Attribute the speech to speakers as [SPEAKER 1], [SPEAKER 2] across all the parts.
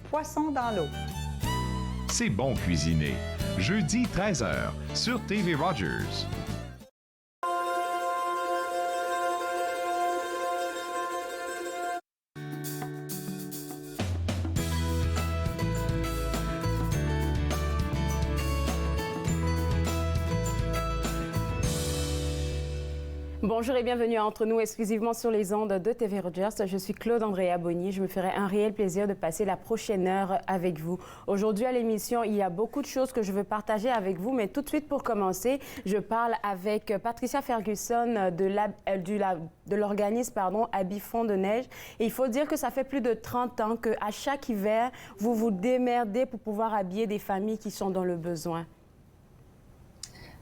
[SPEAKER 1] Poisson dans l'eau.
[SPEAKER 2] C'est bon cuisiner. Jeudi 13h sur TV Rogers.
[SPEAKER 3] Bonjour et bienvenue à Entre nous, exclusivement sur les ondes de TV Rogers. Je suis Claude Andrea Bonny. Je me ferai un réel plaisir de passer la prochaine heure avec vous. Aujourd'hui à l'émission, il y a beaucoup de choses que je veux partager avec vous, mais tout de suite pour commencer, je parle avec Patricia Ferguson de l'organisme Habits Fond de Neige. Et il faut dire que ça fait plus de 30 ans qu'à chaque hiver, vous vous démerdez pour pouvoir habiller des familles qui sont dans le besoin.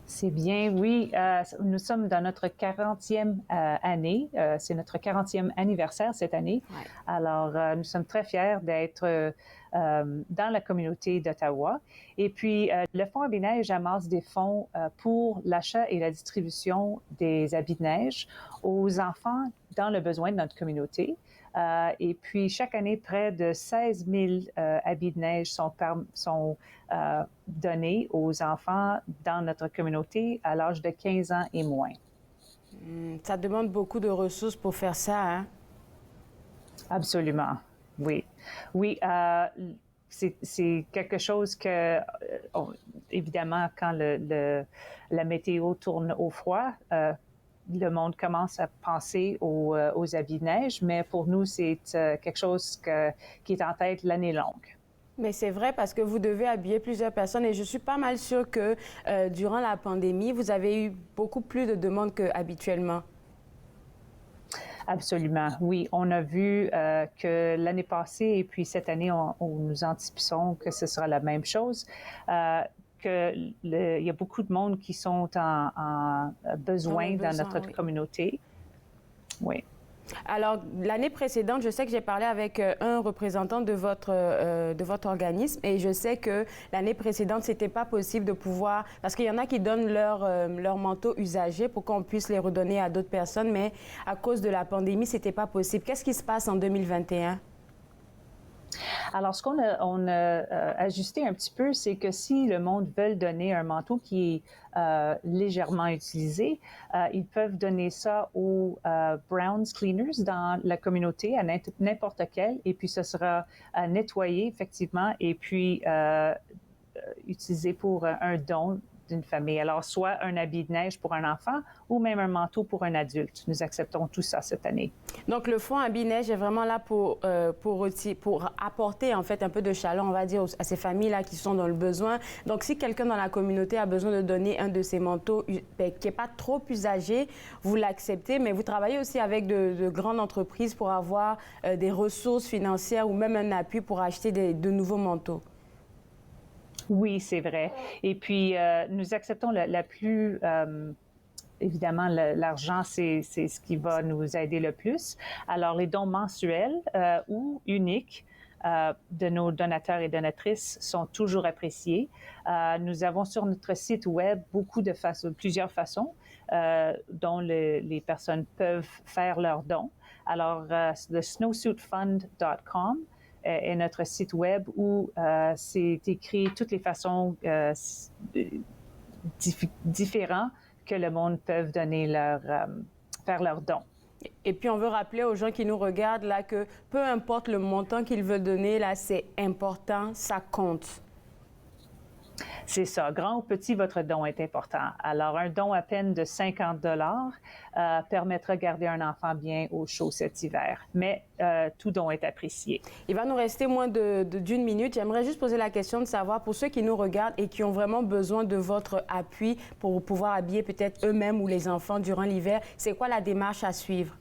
[SPEAKER 4] C'est bien, oui. Nous sommes dans notre 40e année. C'est notre 40e anniversaire cette année. Ouais. Alors, nous sommes très fiers d'être dans la communauté d'Ottawa. Et puis, le Fonds Habits Neige amasse des fonds pour l'achat et la distribution des habits de neige aux enfants dans le besoin de notre communauté. Et puis, chaque année, près de 16 000 habits de neige sont donnés aux enfants dans notre communauté à l'âge de 15 ans et moins.
[SPEAKER 3] Ça demande beaucoup de ressources pour faire ça, hein?
[SPEAKER 4] Absolument, oui. Oui, c'est quelque chose que, évidemment, quand la météo tourne au froid, le monde commence à penser aux habits de neige, mais pour nous, c'est quelque chose qui est en tête l'année longue.
[SPEAKER 3] Mais c'est vrai parce que vous devez habiller plusieurs personnes et je suis pas mal sûre que durant la pandémie, vous avez eu beaucoup plus de demandes qu'habituellement.
[SPEAKER 4] Absolument, oui. On a vu que l'année passée et puis cette année, nous anticipons que ce sera la même chose. Il y a beaucoup de monde qui sont en besoin dans notre communauté. Oui.
[SPEAKER 3] Alors, l'année précédente, je sais que j'ai parlé avec un représentant de votre organisme et je sais que l'année précédente, c'était pas possible de pouvoir, parce qu'il y en a qui donnent leurs manteaux usagés pour qu'on puisse les redonner à d'autres personnes, mais à cause de la pandémie, c'était pas possible. Qu'est-ce qui se passe en 2021?
[SPEAKER 4] Alors, ce qu'on a ajusté un petit peu, c'est que si le monde veut donner un manteau qui est légèrement utilisé, ils peuvent donner ça aux Browns Cleaners dans la communauté, à n'importe quel, et puis ce sera nettoyé, effectivement, et puis utilisé pour un don d'une famille. Alors, soit un habit de neige pour un enfant ou même un manteau pour un adulte. Nous acceptons tout ça cette année.
[SPEAKER 3] Donc, le Fonds Habits Neige est vraiment là pour apporter, en fait, un peu de chaleur, on va dire, à ces familles-là qui sont dans le besoin. Donc, si quelqu'un dans la communauté a besoin de donner un de ces manteaux qui n'est pas trop usagé, vous l'acceptez, mais vous travaillez aussi avec de grandes entreprises pour avoir des ressources financières ou même un appui pour acheter de nouveaux manteaux.
[SPEAKER 4] Oui, c'est vrai. Et puis, nous acceptons évidemment, l'argent, c'est ce qui va nous aider le plus. Alors, les dons mensuels ou uniques de nos donateurs et donatrices sont toujours appréciés. Nous avons sur notre site web plusieurs façons dont les personnes peuvent faire leurs dons. Alors, le snowsuitfund.com est notre site web où c'est écrit toutes les façons différentes que le monde peut donner faire leurs dons.
[SPEAKER 3] Et puis, on veut rappeler aux gens qui nous regardent là que peu importe le montant qu'ils veulent donner, là, c'est important, ça compte.
[SPEAKER 4] C'est ça. Grand ou petit, votre don est important. Alors, un don à peine de 50 $ permettra de garder un enfant bien au chaud cet hiver. Mais tout don est apprécié.
[SPEAKER 3] Il va nous rester moins d'une minute. J'aimerais juste poser la question de savoir, pour ceux qui nous regardent et qui ont vraiment besoin de votre appui pour pouvoir habiller peut-être eux-mêmes ou les enfants durant l'hiver, c'est quoi la démarche à suivre?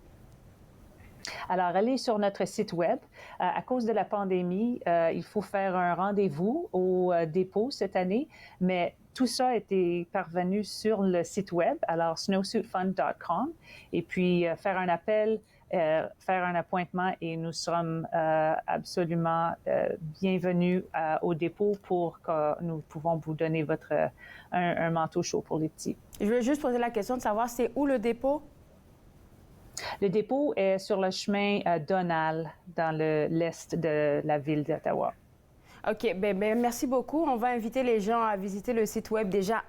[SPEAKER 4] Alors, allez sur notre site web. À cause de la pandémie, il faut faire un rendez-vous au dépôt cette année, mais tout ça a été parvenu sur le site web, alors snowsuitfund.com, et puis faire un appel, faire un appointement et nous sommes absolument bienvenus au dépôt pour que nous pouvons vous donner un manteau chaud pour les petits.
[SPEAKER 3] Je veux juste poser la question de savoir c'est où le dépôt?
[SPEAKER 4] Le dépôt est sur le chemin Donald, dans l'est de la ville d'Ottawa.
[SPEAKER 3] OK, merci beaucoup. On va inviter les gens à visiter le site web déjà,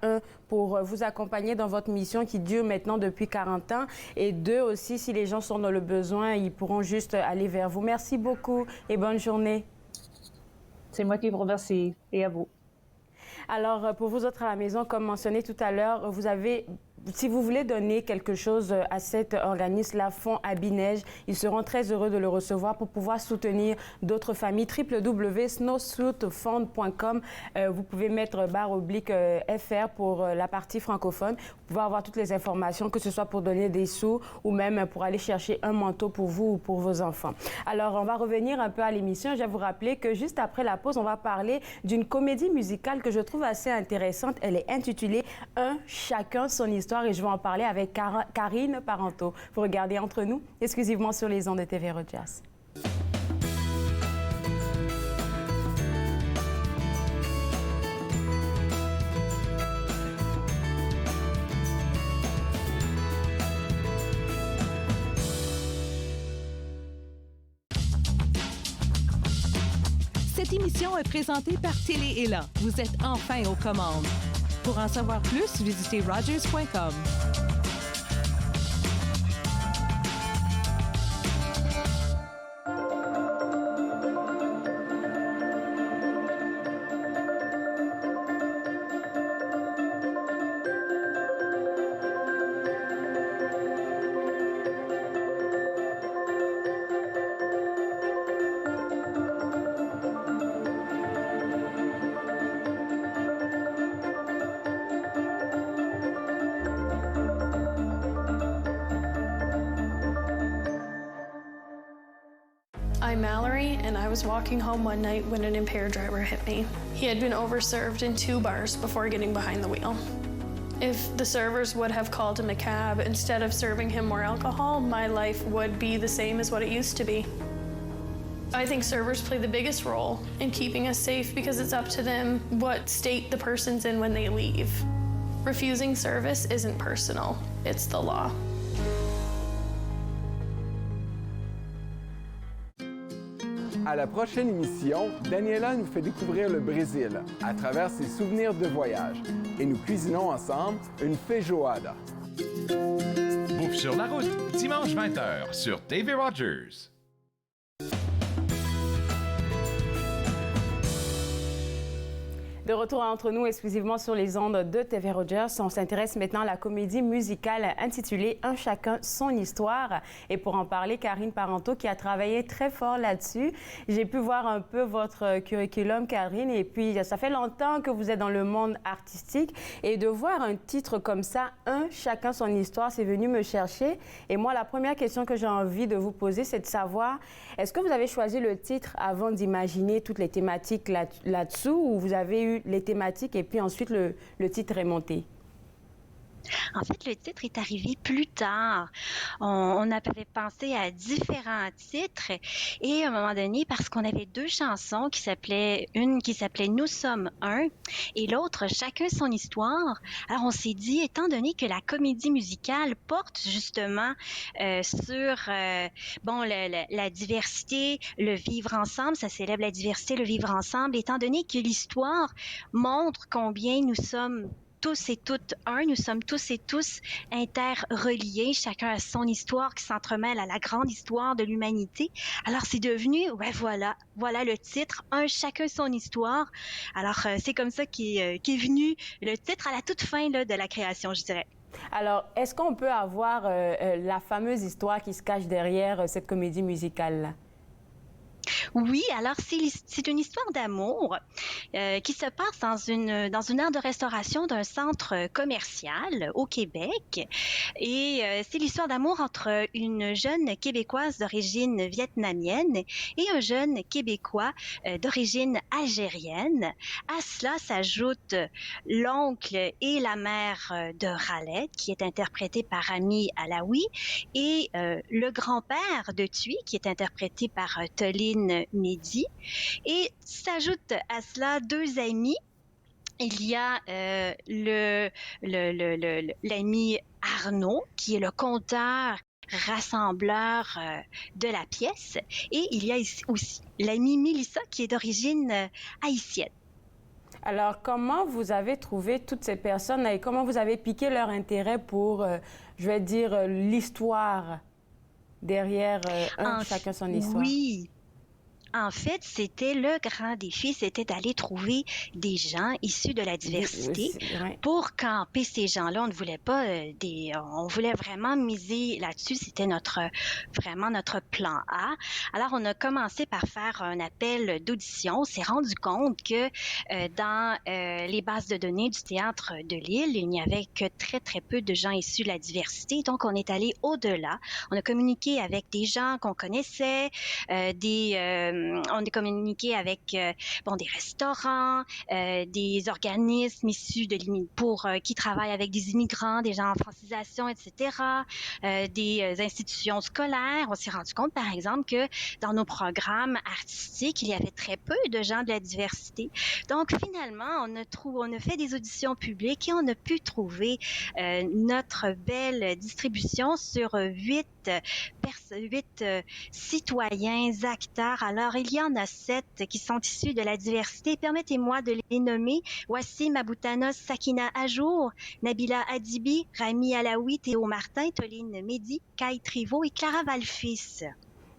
[SPEAKER 3] pour vous accompagner dans votre mission qui dure maintenant depuis 40 ans et deux aussi, si les gens sont dans le besoin, ils pourront juste aller vers vous. Merci beaucoup et bonne journée.
[SPEAKER 4] C'est moi qui vous remercie et à vous.
[SPEAKER 3] Alors, pour vous autres à la maison, comme mentionné tout à l'heure, si vous voulez donner quelque chose à cet organisme, la Fonds Abineige, ils seront très heureux de le recevoir pour pouvoir soutenir d'autres familles. www.snowsuitfund.com. Vous pouvez mettre /FR pour la partie francophone. Vous pouvez avoir toutes les informations, que ce soit pour donner des sous ou même pour aller chercher un manteau pour vous ou pour vos enfants. Alors, on va revenir un peu à l'émission. Je vais vous rappeler que juste après la pause, on va parler d'une comédie musicale que je trouve assez intéressante. Elle est intitulée « Un chacun son histoire » et je vais en parler avec Karine Parenteau. Vous regardez Entre nous, exclusivement sur les ondes de TV Rogers.
[SPEAKER 1] Cette émission est présentée par Télé Élan. Vous êtes enfin aux commandes. Pour en savoir plus, visitez Rogers.com.
[SPEAKER 5] I'm Mallory, and I was walking home one night when an impaired driver hit me. He had been overserved in 2 bars before getting behind the wheel. If the servers would have called him a cab instead of serving him more alcohol, my life would be the same as what it used to be. I think servers play the biggest role in keeping us safe because it's up to them what state the person's in when they leave. Refusing service isn't personal, it's the law.
[SPEAKER 6] À la prochaine émission, Daniela nous fait découvrir le Brésil à travers ses souvenirs de voyage et nous cuisinons ensemble une feijoada.
[SPEAKER 2] Bouffe sur la route, dimanche 20h sur TV Rogers.
[SPEAKER 3] De retour entre nous exclusivement sur les ondes de TV Rogers, on s'intéresse maintenant à la comédie musicale intitulée « Un chacun son histoire ». Et pour en parler, Karine Parenteau qui a travaillé très fort là-dessus. J'ai pu voir un peu votre curriculum, Karine, et puis ça fait longtemps que vous êtes dans le monde artistique. Et de voir un titre comme ça, « Un chacun son histoire », c'est venu me chercher. Et moi, la première question que j'ai envie de vous poser, c'est de savoir, est-ce que vous avez choisi le titre avant d'imaginer toutes les thématiques là-dessous ou vous avez eu les thématiques et puis ensuite le titre est monté?
[SPEAKER 7] En fait, le titre est arrivé plus tard. On avait pensé à différents titres et à un moment donné, parce qu'on avait 2 chansons une qui s'appelait Nous sommes un et l'autre Chacun son histoire. Alors on s'est dit, étant donné que la comédie musicale porte justement sur la diversité, le vivre ensemble, ça célèbre la diversité, le vivre ensemble, étant donné que l'histoire montre combien nous sommes tous et toutes un, nous sommes tous et tous interreliés, chacun a son histoire qui s'entremêle à la grande histoire de l'humanité. Alors c'est devenu, voilà le titre, Un chacun son histoire. Alors c'est comme ça qu'est venu le titre à la toute fin là, de la création, je dirais.
[SPEAKER 3] Alors, est-ce qu'on peut avoir la fameuse histoire qui se cache derrière cette comédie musicale-là?
[SPEAKER 7] Oui, alors c'est une histoire d'amour qui se passe dans une aire de restauration d'un centre commercial au Québec. Et c'est l'histoire d'amour entre une jeune Québécoise d'origine vietnamienne et un jeune Québécois d'origine algérienne. À cela s'ajoute l'oncle et la mère de Raled, qui est interprété par Ami Alaoui, et le grand-père de Thuy, qui est interprété par Toline Mehdi. Et s'ajoute à cela 2 amis. Il y a l'ami Arnaud, qui est le conteur rassembleurs de la pièce. Et il y a aussi l'amie Mélissa qui est d'origine haïtienne.
[SPEAKER 3] Alors, comment vous avez trouvé toutes ces personnes et comment vous avez piqué leur intérêt pour, je vais dire, l'histoire derrière chacun son histoire?
[SPEAKER 7] Oui. En fait, c'était le grand défi, c'était d'aller trouver des gens issus de la diversité pour camper ces gens-là. On ne voulait pas on voulait vraiment miser là-dessus. C'était vraiment notre plan A. Alors, on a commencé par faire un appel d'audition. On s'est rendu compte que dans les bases de données du théâtre de Lille, il n'y avait que très, très peu de gens issus de la diversité. Donc, on est allé au-delà. On a communiqué avec des gens qu'on connaissait, on a communiqué avec des restaurants, des organismes issus qui travaillent avec des immigrants, des gens en francisation, etc., des institutions scolaires. On s'est rendu compte, par exemple, que dans nos programmes artistiques, il y avait très peu de gens de la diversité. Donc, finalement, on a fait des auditions publiques et on a pu trouver notre belle distribution sur 8 citoyens, acteurs. Alors, il y en a 7 qui sont issus de la diversité. Permettez-moi de les nommer. Wassim Aboutanos, Sakina Ajour, Nabila Adibi, Rami Alaoui, Théo Martin, Toline Mehdi, Kai Trivo et Clara Valfis.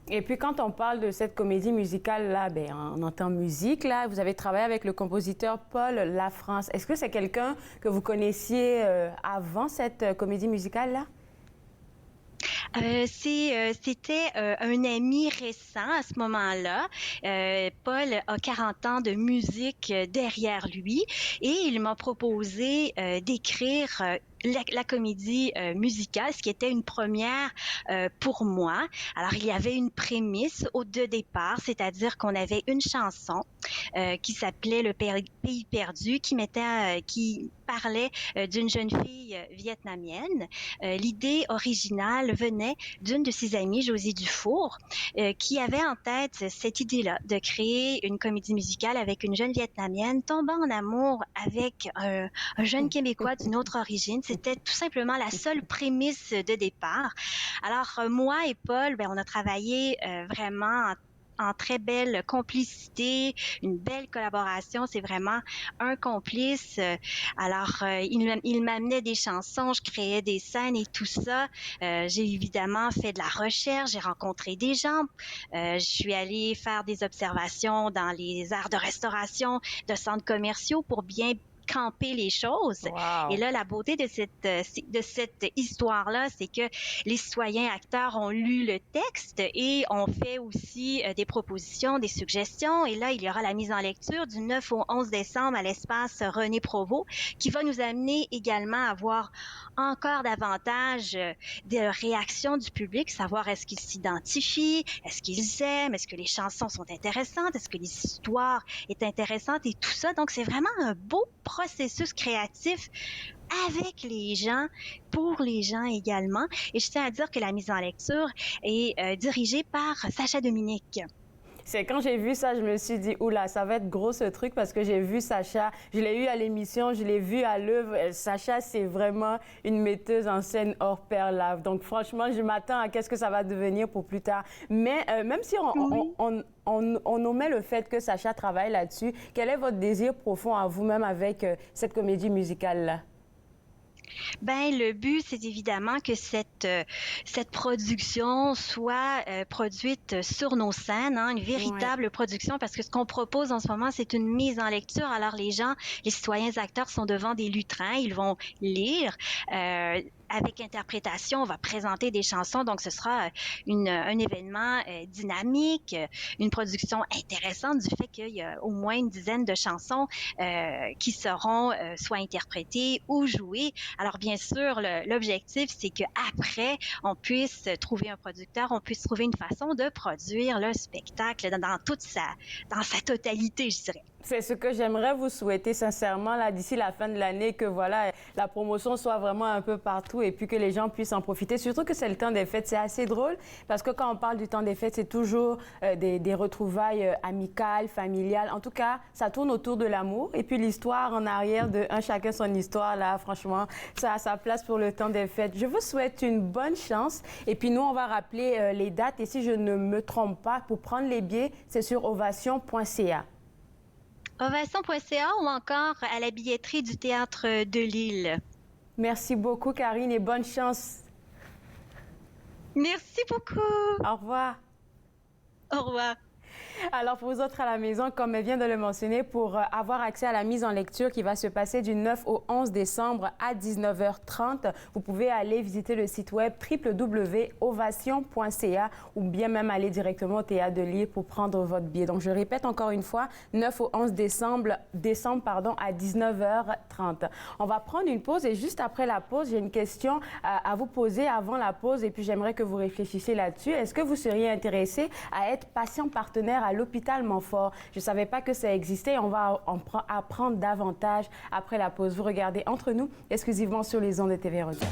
[SPEAKER 3] Et puis, quand on parle de cette comédie musicale-là, on entend musique, là. Vous avez travaillé avec le compositeur Paul Lafrance. Est-ce que c'est quelqu'un que vous connaissiez avant cette comédie musicale-là?
[SPEAKER 7] C'était un ami récent à ce moment-là. Paul a 40 ans de musique derrière lui et il m'a proposé d'écrire la comédie musicale, ce qui était une première pour moi. Alors, il y avait une prémisse de départ, c'est-à-dire qu'on avait une chanson qui s'appelait Le Pays perdu, qui parlait d'une jeune fille vietnamienne. L'idée originale venait d'une de ses amies, Josie Dufour, qui avait en tête cette idée-là de créer une comédie musicale avec une jeune vietnamienne tombant en amour avec un jeune Québécois d'une autre origine. C'était tout simplement la seule prémisse de départ. Alors, moi et Paul, on a travaillé vraiment en très belle complicité, une belle collaboration. C'est vraiment un complice. Alors, il m'amenait des chansons, je créais des scènes et tout ça. J'ai évidemment fait de la recherche, j'ai rencontré des gens. Je suis allée faire des observations dans les aires de restauration, de centres commerciaux pour bien camper les choses.
[SPEAKER 3] Wow.
[SPEAKER 7] Et là, la beauté de cette histoire-là, c'est que les citoyens acteurs ont lu le texte et ont fait aussi des propositions, des suggestions. Et là, il y aura la mise en lecture du 9 au 11 décembre à l'espace René Provost, qui va nous amener également à voir encore davantage de réactions du public, savoir est-ce qu'ils s'identifient, est-ce qu'ils aiment, est-ce que les chansons sont intéressantes, est-ce que l'histoire est intéressante et tout ça. Donc, c'est vraiment un beau processus créatif avec les gens, pour les gens également. Et je tiens à dire que la mise en lecture est dirigée par Sacha Dominique.
[SPEAKER 3] C'est quand j'ai vu ça, je me suis dit, oula, ça va être gros ce truc parce que j'ai vu Sacha, je l'ai eu à l'émission, je l'ai vu à l'œuvre. Sacha, c'est vraiment une metteuse en scène hors pair là. Donc franchement, je m'attends à qu'est-ce que ça va devenir pour plus tard. Mais même si on omet le fait que Sacha travaille là-dessus, quel est votre désir profond à vous-même avec cette comédie musicale-là?
[SPEAKER 7] Le but, c'est évidemment que cette production soit produite sur nos scènes, une véritable production, parce que ce qu'on propose en ce moment, c'est une mise en lecture. Alors, les citoyens acteurs sont devant des lutrins, ils vont lire. Avec interprétation, on va présenter des chansons, donc ce sera un événement dynamique, une production intéressante du fait qu'il y a au moins une dizaine de chansons qui seront soit interprétées ou jouées. Alors bien sûr, l'objectif, c'est qu'après, on puisse trouver un producteur, on puisse trouver une façon de produire le spectacle dans sa totalité, je dirais.
[SPEAKER 3] C'est ce que j'aimerais vous souhaiter sincèrement là d'ici la fin de l'année, que voilà, la promotion soit vraiment un peu partout et puis que les gens puissent en profiter. Surtout que c'est le temps des fêtes, c'est assez drôle parce que quand on parle du temps des fêtes, c'est toujours des retrouvailles amicales, familiales. En tout cas, ça tourne autour de l'amour et puis l'histoire en arrière de Un chacun son histoire là, franchement, ça a sa place pour le temps des fêtes. Je vous souhaite une bonne chance et puis nous on va rappeler les dates et si je ne me trompe pas, pour prendre les billets, c'est sur ovation.ca.
[SPEAKER 7] Ovation.ca ou encore à la billetterie du Théâtre de Lille.
[SPEAKER 3] Merci beaucoup, Karine, et bonne chance.
[SPEAKER 7] Merci beaucoup.
[SPEAKER 3] Au revoir.
[SPEAKER 7] Au revoir.
[SPEAKER 3] Alors, pour vous autres à la maison, comme elle vient de le mentionner, pour avoir accès à la mise en lecture qui va se passer du 9 au 11 décembre à 19h30, vous pouvez aller visiter le site web www.ovation.ca ou bien même aller directement au Théâtre de Lille pour prendre votre billet. Donc, je répète encore une fois, 9 au 11 décembre à 19h30. On va prendre une pause et juste après la pause, j'ai une question à vous poser avant la pause et puis j'aimerais que vous réfléchissiez là-dessus. Est-ce que vous seriez intéressé à être patient partenaire à l'hôpital Montfort? Je ne savais pas que ça existait. On va en apprendre davantage après la pause. Vous regardez Entre nous, exclusivement sur les ondes de TV Rogers.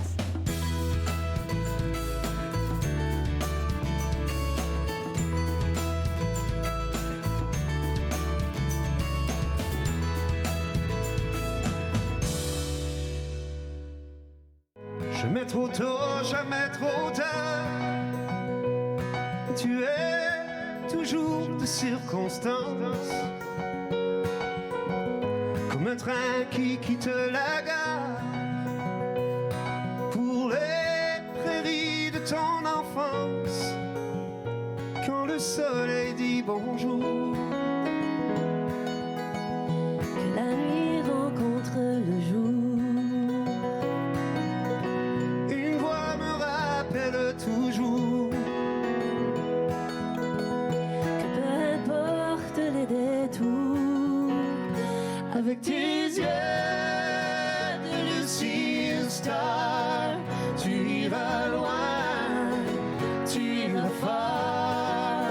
[SPEAKER 8] Jamais trop tôt, jamais trop tard. Tu es toujours de circonstance, comme un train qui quitte la gare pour les prairies de ton enfance, quand le soleil dit bonjour.
[SPEAKER 9] Que la nuit rencontre le jour.
[SPEAKER 8] Une voix me rappelle toujours
[SPEAKER 9] Que peu importe les détours,
[SPEAKER 8] avec tes yeux de lucide star, tu iras loin, tu iras fort,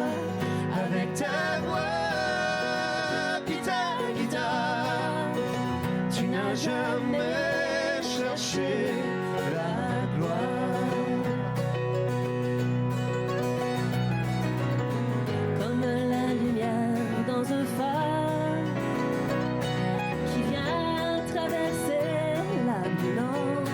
[SPEAKER 8] avec ta voix puis ta guitare, tu n'as jamais cherché la gloire.
[SPEAKER 9] comme la lumière dans un phare qui vient traverser la brûlante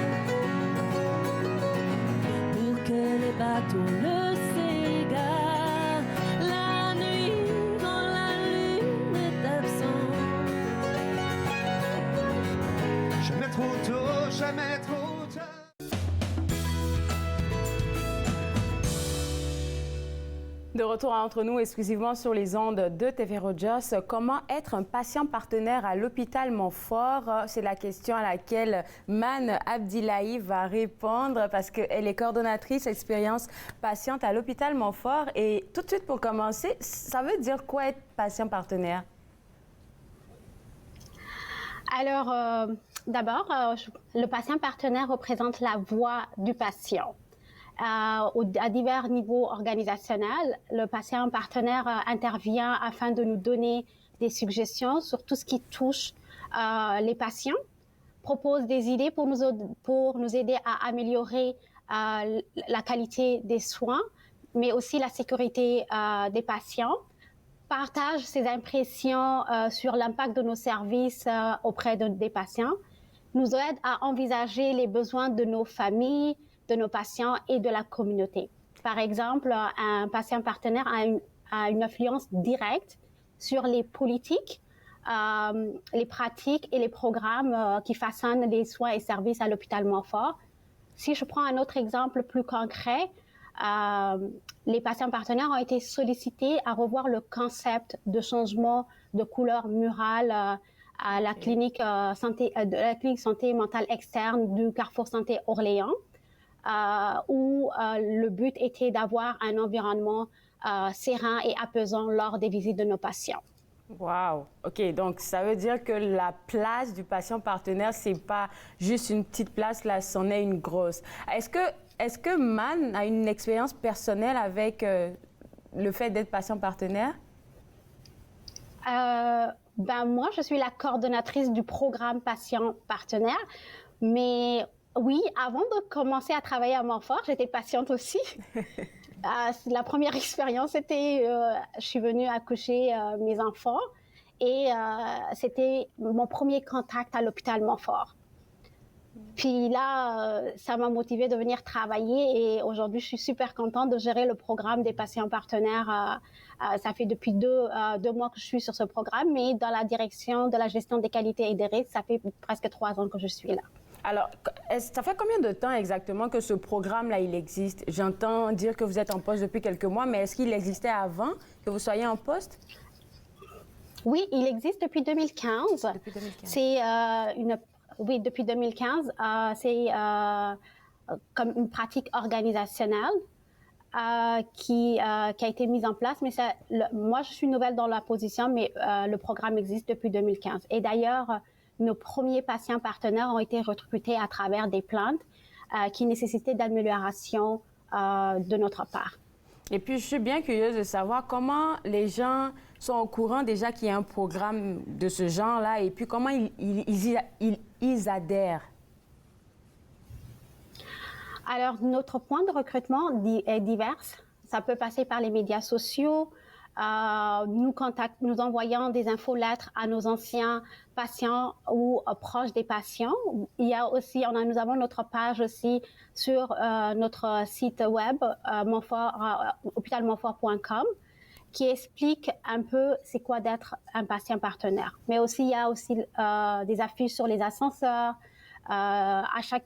[SPEAKER 9] pour que les bateaux ne s'égarent la nuit quand la lune est absente.
[SPEAKER 8] Jamais trop tôt, jamais trop tard.
[SPEAKER 3] De retour à Entre nous, exclusivement sur les ondes de TV Rogers. Comment être un patient partenaire à l'hôpital Montfort? C'est la question à laquelle Man Abdillahi va répondre parce qu'elle est coordonnatrice expérience patiente à l'hôpital Montfort. Et tout de suite, pour commencer, ça veut dire quoi être patient partenaire?
[SPEAKER 10] Alors, d'abord, le patient partenaire représente la voix du patient. À divers niveaux organisationnels, le patient partenaire intervient afin de nous donner des suggestions sur tout ce qui touche les patients, propose des idées pour nous aider à améliorer la qualité des soins, mais aussi la sécurité des patients, partage ses impressions sur l'impact de nos services auprès des patients, nous aide à envisager les besoins de nos familles, de nos patients et de la communauté. Par exemple, un patient partenaire a une influence directe sur les politiques, les pratiques et les programmes qui façonnent les soins et services à l'hôpital Montfort. Si je prends un autre exemple plus concret, les patients partenaires ont été sollicités à revoir le concept de changement de couleur murale à la clinique santé mentale externe du Carrefour Santé Orléans, où le but était d'avoir un environnement serein et apaisant lors des visites de nos patients.
[SPEAKER 3] Wow! OK, donc ça veut dire que la place du patient partenaire, c'est pas juste une petite place, là, c'en est une grosse. Est-ce que Man a une expérience personnelle avec le fait d'être patient partenaire?
[SPEAKER 10] Moi, je suis la coordonnatrice du programme Patient Partenaire, mais oui, avant de commencer à travailler à Montfort, j'étais patiente aussi. La première expérience, c'était, je suis venue accoucher mes enfants et c'était mon premier contact à l'hôpital Montfort. Puis là, ça m'a motivée de venir travailler et aujourd'hui, je suis super contente de gérer le programme des patients partenaires. Ça fait depuis deux mois que je suis sur ce programme, mais dans la direction de la gestion des qualités et des risques, ça fait presque 3 ans que je suis là.
[SPEAKER 3] Alors, ça fait combien de temps exactement que ce programme-là, il existe? J'entends dire que vous êtes en poste depuis quelques mois, mais est-ce qu'il existait avant que vous soyez en poste?
[SPEAKER 10] Oui, il existe depuis 2015.
[SPEAKER 3] Depuis 2015.
[SPEAKER 10] C'est Oui, depuis 2015, c'est comme une pratique organisationnelle qui a été mise en place. Mais moi, je suis nouvelle dans la position, mais le programme existe depuis 2015. Et d'ailleurs, nos premiers patients partenaires ont été recrutés à travers des plaintes qui nécessitaient d'amélioration de notre part.
[SPEAKER 3] Et puis, je suis bien curieuse de savoir comment les gens sont au courant déjà qu'il y a un programme de ce genre-là et puis comment ils adhèrent.
[SPEAKER 10] Alors, notre point de recrutement est divers. Ça peut passer par les médias sociaux, nous envoyant des infolettres à nos anciens patients ou proches des patients. Il y a aussi, nous avons notre page aussi sur notre site web hôpitalmontfort.com qui explique un peu c'est quoi d'être un patient partenaire. Mais aussi, il y a aussi des affiches sur les ascenseurs. À chaque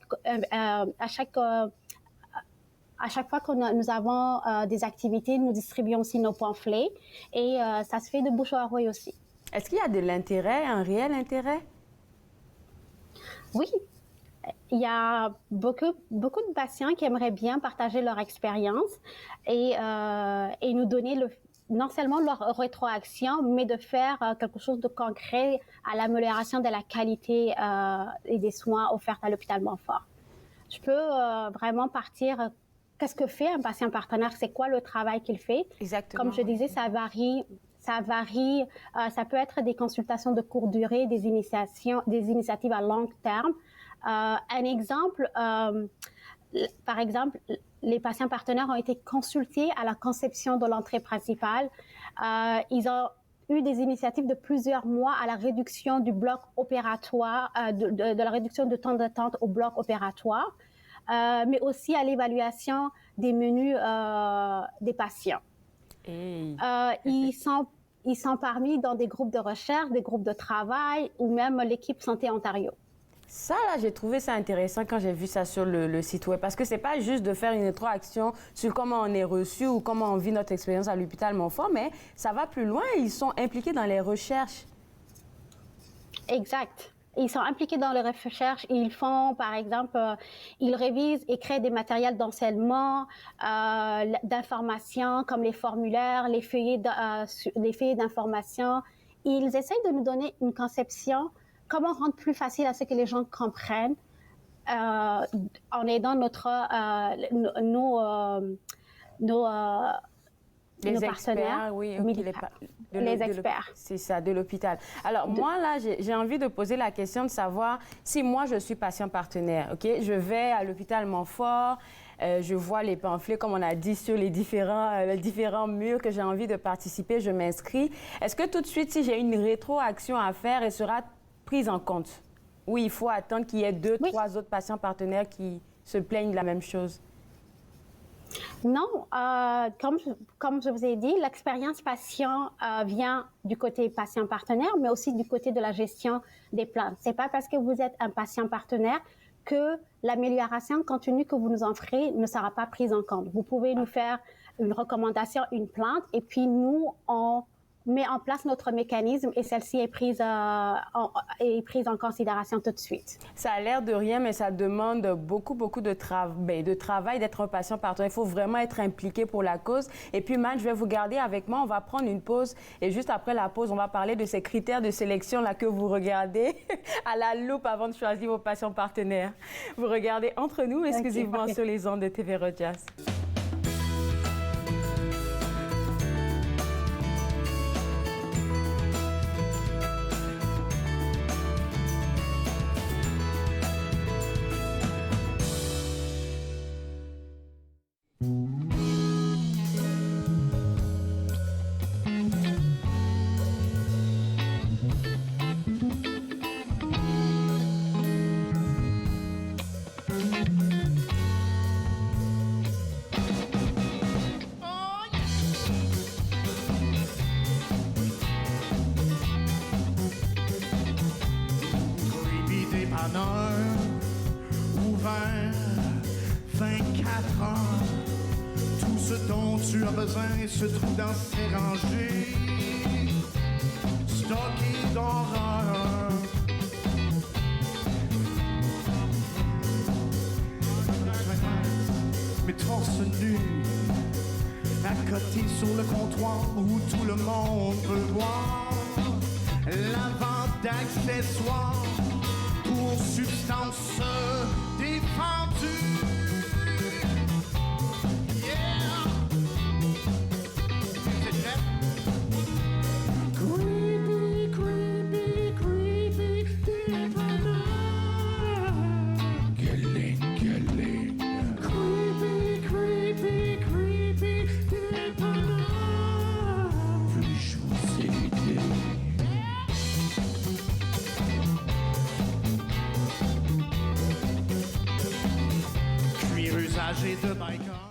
[SPEAKER 10] fois que nous avons des activités, nous distribuons aussi nos pamphlets et ça se fait de bouche à oreille aussi.
[SPEAKER 3] Est-ce qu'il y a de l'intérêt, un réel intérêt?
[SPEAKER 10] Oui. Il y a beaucoup de patients qui aimeraient bien partager leur expérience et nous donner non seulement leur rétroaction, mais de faire quelque chose de concret à l'amélioration de la qualité et des soins offerts à l'hôpital Montfort. Je peux vraiment partir. Qu'est-ce que fait un patient partenaire? C'est quoi le travail qu'il fait?
[SPEAKER 3] Exactement.
[SPEAKER 10] Comme je disais, ça varie. Ça peut être des consultations de courte durée, des initiatives à long terme. Un exemple, par exemple, les patients partenaires ont été consultés à la conception de l'entrée principale. Ils ont eu des initiatives de plusieurs mois à la réduction du bloc opératoire, de la réduction du temps d'attente au bloc opératoire, mais aussi à l'évaluation des menus des patients. Ils sont parmi dans des groupes de recherche, des groupes de travail ou même l'équipe Santé Ontario.
[SPEAKER 3] Ça, là, j'ai trouvé ça intéressant quand j'ai vu ça sur le site web parce que c'est pas juste de faire une rétroaction sur comment on est reçu ou comment on vit notre expérience à l'hôpital Montfort, mais ça va plus loin. Ils sont impliqués dans les recherches.
[SPEAKER 10] Exact. Ils sont impliqués dans les recherches. Ils font, par exemple, ils révisent et créent des matériels d'enseignement, d'information comme les formulaires, les feuillets d'information. Ils essayent de nous donner une conception, comment rendre plus facile à ce que les gens comprennent en aidant nos partenaires,
[SPEAKER 3] oui,
[SPEAKER 10] les experts.
[SPEAKER 3] C'est ça, de l'hôpital. Alors, moi, là, j'ai envie de poser la question de savoir si moi, je suis patient partenaire, OK? Je vais à l'hôpital Montfort, je vois les pamphlets, comme on a dit, sur les différents murs que j'ai envie de participer, je m'inscris. Est-ce que tout de suite, si j'ai une rétroaction à faire, elle sera prise en compte? Oui, il faut attendre qu'il y ait 2, 3 autres patients partenaires qui se plaignent de la même chose.
[SPEAKER 10] Non, comme je vous ai dit, l'expérience patient vient du côté patient partenaire, mais aussi du côté de la gestion des plaintes. C'est pas parce que vous êtes un patient partenaire que l'amélioration continue que vous nous offrez ne sera pas prise en compte. Vous pouvez nous faire une recommandation, une plainte, et puis nous, on met en place notre mécanisme et celle-ci est prise en considération tout de suite.
[SPEAKER 3] Ça a l'air de rien, mais ça demande beaucoup de travail d'être un patient partenaire. Il faut vraiment être impliqué pour la cause. Et puis, Matt, je vais vous garder avec moi. On va prendre une pause et juste après la pause, on va parler de ces critères de sélection là que vous regardez à la loupe avant de choisir vos patients partenaires. Vous regardez Entre nous, exclusivement sur les ondes de TV Rogers.
[SPEAKER 8] en a un ou 20, 24 heures. Tout ce dont tu as besoin se trouve dans ces rangées stockées d'horreur. Mais torse nu, à côté sur le comptoir où tout le monde peut voir la vente d'accessoires pour substances défendues. Yeah! Vous êtes prêts? Creepy, creepy, creepy, dépanneur. Gueuling, gueuling. Creepy, creepy, creepy, dépanneur. Puis-je vous aider? Cuir usagé de biker.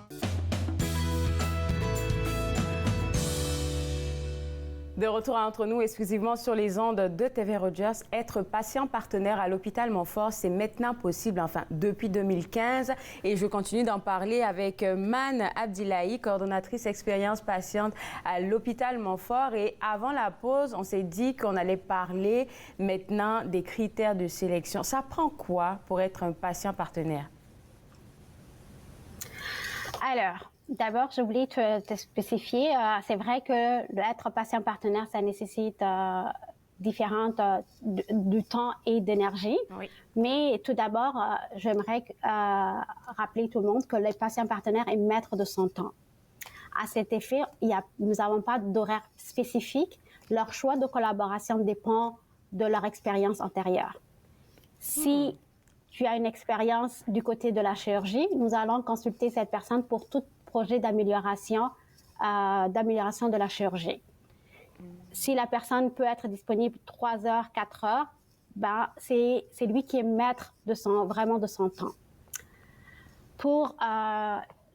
[SPEAKER 3] De retour entre nous, exclusivement sur les ondes de TV Rogers, être patient partenaire à l'hôpital Montfort, c'est maintenant possible, enfin, depuis 2015. Et je continue d'en parler avec Man Abdillahi, coordonnatrice expérience patiente à l'hôpital Montfort. Et avant la pause, on s'est dit qu'on allait parler maintenant des critères de sélection. Ça prend quoi pour être un patient partenaire?
[SPEAKER 10] Alors, d'abord, je voulais te spécifier, c'est vrai que être patient partenaire, ça nécessite du temps et d'énergie. Oui. Mais tout d'abord, j'aimerais rappeler tout le monde que le patient partenaire est maître de son temps. À cet effet, nous n'avons pas d'horaire spécifique. Leur choix de collaboration dépend de leur expérience antérieure. Si tu as une expérience du côté de la chirurgie, nous allons consulter cette personne pour tout projet d'amélioration de la chirurgie. Si la personne peut être disponible 3 heures, 4 heures, ben c'est lui qui est maître vraiment de son temps.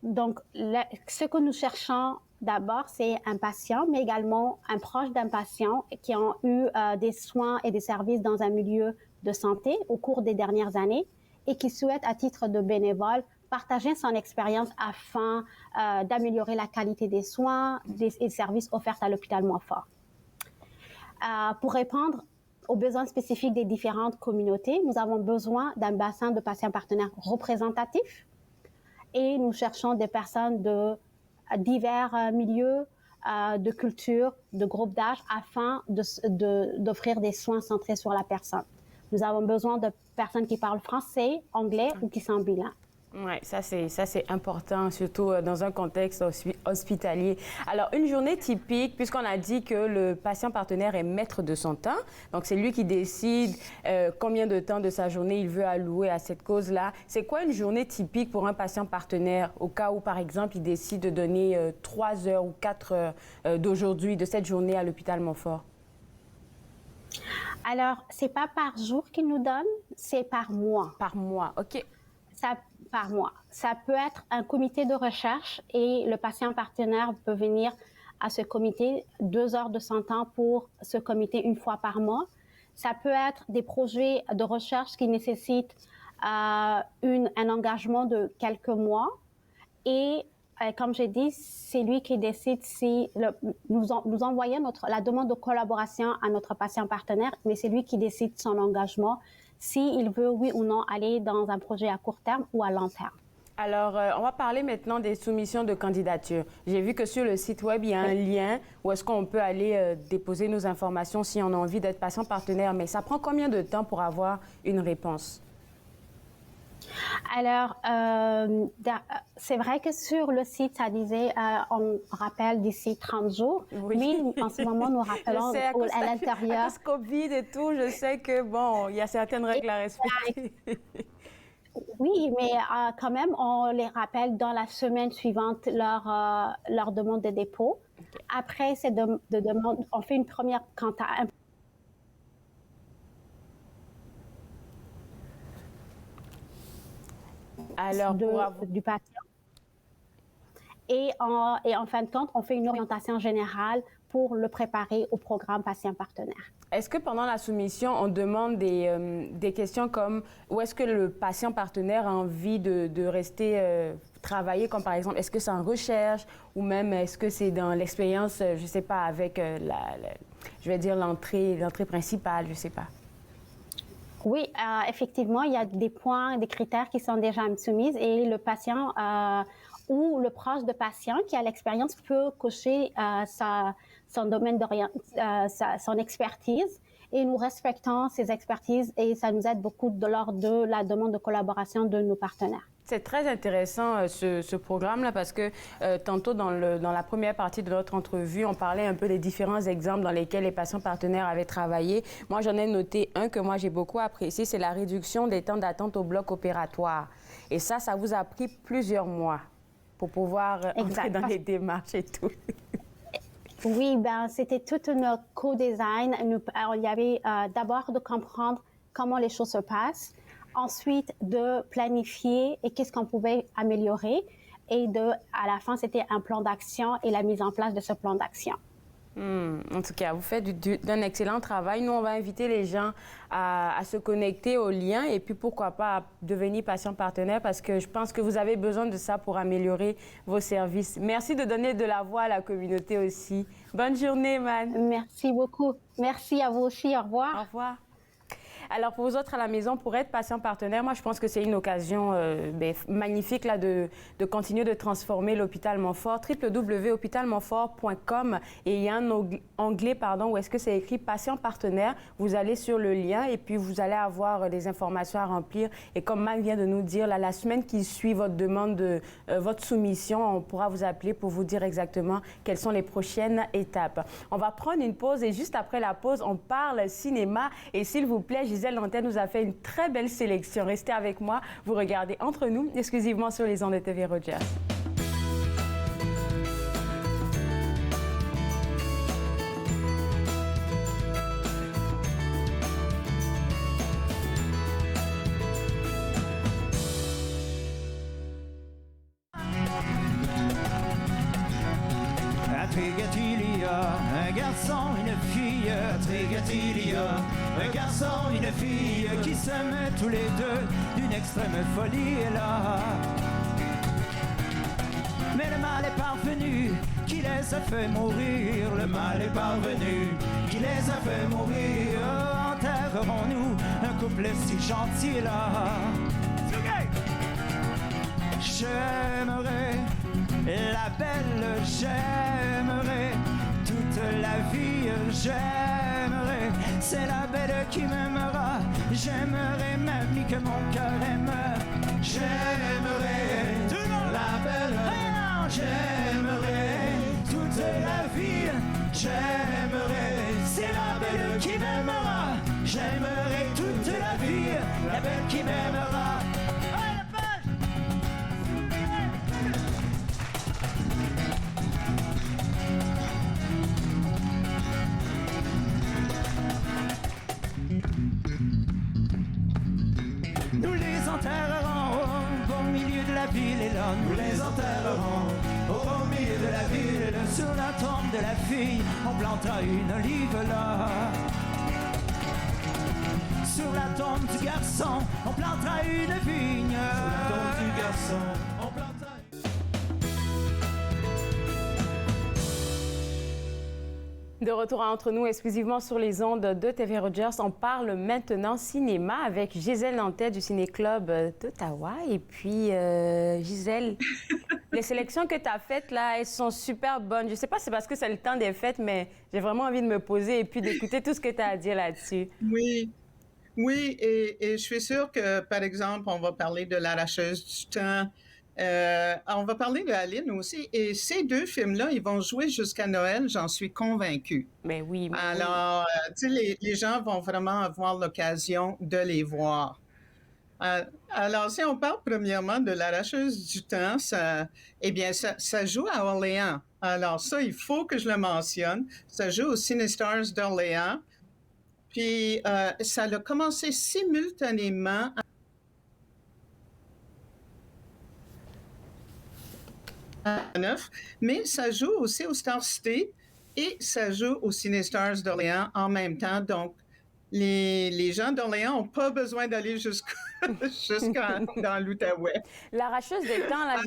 [SPEAKER 10] Donc, ce que nous cherchons d'abord, c'est un patient, mais également un proche d'un patient qui ont eu des soins et des services dans un milieu de santé au cours des dernières années et qui souhaite, à titre de bénévole, partager son expérience afin d'améliorer la qualité des soins et services offerts à l'hôpital Montfort. Pour répondre aux besoins spécifiques des différentes communautés, nous avons besoin d'un bassin de patients partenaires représentatifs et nous cherchons des personnes de divers milieux, de cultures, de groupes d'âge afin d'offrir des soins centrés sur la personne. Nous avons besoin de personnes qui parlent français, anglais ou qui sont bilingues.
[SPEAKER 3] Oui, ça c'est important, surtout dans un contexte hospitalier. Alors, une journée typique, puisqu'on a dit que le patient partenaire est maître de son temps, donc c'est lui qui décide combien de temps de sa journée il veut allouer à cette cause-là. C'est quoi une journée typique pour un patient partenaire, au cas où, par exemple, il décide de donner 3 heures ou 4 heures d'aujourd'hui, de cette journée à l'hôpital Montfort?
[SPEAKER 10] Alors, c'est pas par jour qu'il nous donne, c'est par mois.
[SPEAKER 3] Par mois, OK.
[SPEAKER 10] Par mois. Ça peut être un comité de recherche et le patient partenaire peut venir à ce comité 2 heures de son temps pour ce comité une fois par mois. Ça peut être des projets de recherche qui nécessitent un engagement de quelques mois et comme j'ai dit, c'est lui qui décide si nous envoyons la demande de collaboration à notre patient partenaire, mais c'est lui qui décide son engagement, s'il veut, oui ou non, aller dans un projet à court terme ou à long terme.
[SPEAKER 3] Alors, on va parler maintenant des soumissions de candidature. J'ai vu que sur le site Web, il y a un lien où est-ce qu'on peut aller déposer nos informations si on a envie d'être patient partenaire. Mais ça prend combien de temps pour avoir une réponse?
[SPEAKER 10] Alors, c'est vrai que sur le site, ça disait, on rappelle d'ici 30 jours. Oui. Mais en ce moment, nous rappelons à l'intérieur.
[SPEAKER 3] À cause Covid et tout, je sais que, bon, il y a certaines règles à respecter.
[SPEAKER 10] Oui, mais quand même, on les rappelle dans la semaine suivante leur demande de dépôt. Okay. Après, on fait une première cantate.
[SPEAKER 3] Alors,
[SPEAKER 10] du patient. Et en fin de compte, on fait une orientation générale pour le préparer au programme patient partenaire.
[SPEAKER 3] Est-ce que pendant la soumission, on demande des questions comme où est-ce que le patient partenaire a envie de rester travailler, comme par exemple, est-ce que c'est en recherche ou même est-ce que c'est dans l'expérience, je ne sais pas, avec je vais dire l'entrée principale, je ne sais pas.
[SPEAKER 10] Oui, effectivement, il y a des points, des critères qui sont déjà soumis et le patient ou le proche de patient qui a l'expérience peut cocher son domaine son expertise et nous respectons ces expertises et ça nous aide beaucoup lors de la demande de collaboration de nos partenaires.
[SPEAKER 3] C'est très intéressant ce programme-là parce que tantôt dans la première partie de notre entrevue, on parlait un peu des différents exemples dans lesquels les patients partenaires avaient travaillé. Moi, j'en ai noté un que moi j'ai beaucoup apprécié, c'est la réduction des temps d'attente au bloc opératoire. Et ça vous a pris plusieurs mois pour pouvoir entrer dans les démarches et tout.
[SPEAKER 10] Oui, c'était tout notre co-design. Il y avait d'abord de comprendre comment les choses se passent, ensuite de planifier et qu'est-ce qu'on pouvait améliorer, et à la fin, c'était un plan d'action et la mise en place de ce plan d'action.
[SPEAKER 3] En tout cas, vous faites d'un excellent travail. Nous, on va inviter les gens à se connecter au lien et puis pourquoi pas à devenir patient partenaire parce que je pense que vous avez besoin de ça pour améliorer vos services. Merci de donner de la voix à la communauté aussi. Bonne journée, Man.
[SPEAKER 10] Merci beaucoup. Merci à vous aussi. Au revoir.
[SPEAKER 3] Au revoir. Alors, pour vous autres à la maison, pour être patient partenaire, moi, je pense que c'est une occasion magnifique là, de continuer de transformer l'hôpital Montfort. www.hôpitalmontfort.com et il y a un onglet où est-ce que c'est écrit patient partenaire. Vous allez sur le lien et puis vous allez avoir des informations à remplir. Et comme Mac vient de nous dire, là, la semaine qui suit votre demande, votre soumission, on pourra vous appeler pour vous dire exactement quelles sont les prochaines étapes. On va prendre une pause et juste après la pause, on parle cinéma. Et s'il vous plaît, Gisèle Nantel nous a fait une très belle sélection. Restez avec moi, vous regardez Entre nous, exclusivement sur les ondes de TV Rogers.
[SPEAKER 8] À Trégat, il y a un garçon, une fille. À Trégat, il y a un garçon, une fille qui s'aiment tous les deux d'une extrême folie là. Mais le mal est parvenu, qui les a fait mourir. Le mal est parvenu, qui les a fait mourir. Enterrerons-nous un couple si gentil là. J'aimerais la belle, j'aimerais toute la vie, j'aimerais, c'est la belle qui m'aimera, j'aimerais même que mon cœur aime, j'aimerais la belle, j'aimerais toute la vie, j'aimerais, c'est la belle qui m'aimera, j'aimerais toute la vie, la belle qui m'aimera. Nous les enterrerons au milieu de la ville et là nous les enterrerons au milieu de la ville. Sur la tombe de la fille, on plantera une olive là. Sur la tombe du garçon, on plantera une vigne. Sur la tombe du garçon, on plantera une...
[SPEAKER 3] De retour à Entre nous, exclusivement sur les ondes de TV Rogers, on parle maintenant cinéma avec Gisèle Nantel du Ciné-Club d'Ottawa. Et puis, Gisèle, les sélections que tu as faites, là, elles sont super bonnes. Je ne sais pas si c'est parce que c'est le temps des fêtes, mais j'ai vraiment envie de me poser et puis d'écouter tout ce que tu as à dire là-dessus.
[SPEAKER 11] Oui, et je suis sûre que, par exemple, on va parler de L'Arracheuse du temps. On va parler de Aline aussi. Et ces deux films-là, ils vont jouer jusqu'à Noël, j'en suis convaincue.
[SPEAKER 3] Mais oui.
[SPEAKER 11] Alors, tu sais, les gens vont vraiment avoir l'occasion de les voir. Alors, si on parle premièrement de L'Arracheuse du temps, ça joue à Orléans. Alors ça, il faut que je le mentionne. Ça joue au CineStars d'Orléans. Puis, ça a commencé simultanément à 9, mais ça joue aussi au Star City. et ça joue au Ciné-Stars d'Orléans en même temps. Donc, les gens d'Orléans n'ont pas besoin d'aller jusqu'à dans l'Outaouais.
[SPEAKER 3] L'arracheuse des temps, là,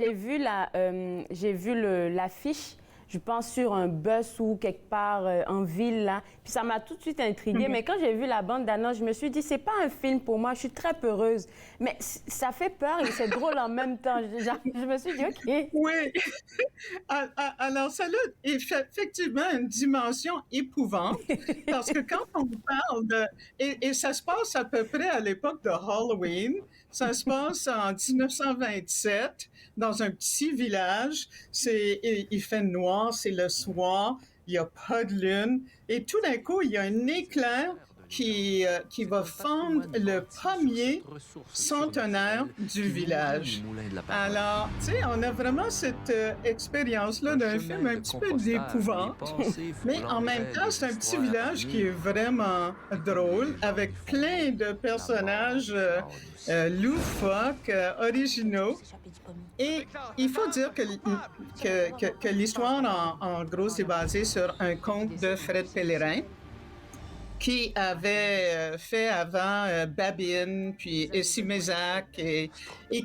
[SPEAKER 3] j'ai vu l'affiche, je pense, sur un bus ou quelque part en ville, là. Puis ça m'a tout de suite intriguée. Mais quand j'ai vu la bande d'annonce, je me suis dit, c'est pas un film pour moi, je suis très peureuse. Mais ça fait peur et c'est drôle en même temps. Je me suis dit, OK.
[SPEAKER 11] Oui. Alors, ça a effectivement une dimension épouvante, parce que quand on parle de... Et ça se passe à peu près à l'époque de Halloween. Ça se passe en 1927, dans un petit village. Il fait noir, c'est le soir, il n'y a pas de lune. Et tout d'un coup, il y a un éclair qui va fendre le pommier centenaire du village. Alors, tu sais, on a vraiment cette expérience-là d'un film un petit peu d'épouvante, mais en même temps, c'est un petit village qui est vraiment drôle, avec plein de personnages loufoques, originaux. Et il faut dire que l'histoire, en gros, c'est basé sur un conte de Fred Pellerin, qui avait fait avant Babine, puis Essie-Mézac, et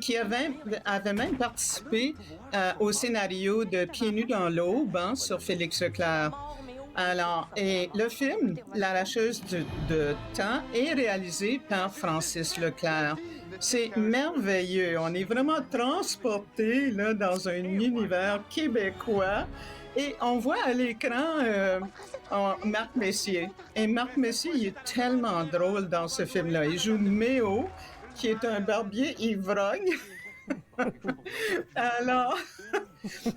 [SPEAKER 11] qui avait même participé au scénario de Pieds nus dans l'aube, sur Félix Leclerc. Alors, et le film, L'arracheuse de temps, est réalisé par Francis Leclerc. C'est merveilleux. On est vraiment transporté là, dans un univers québécois. Et on voit à l'écran Marc Messier. Et Marc Messier, il est tellement drôle dans ce film-là. Il joue Méo, qui est un barbier ivrogne. Alors,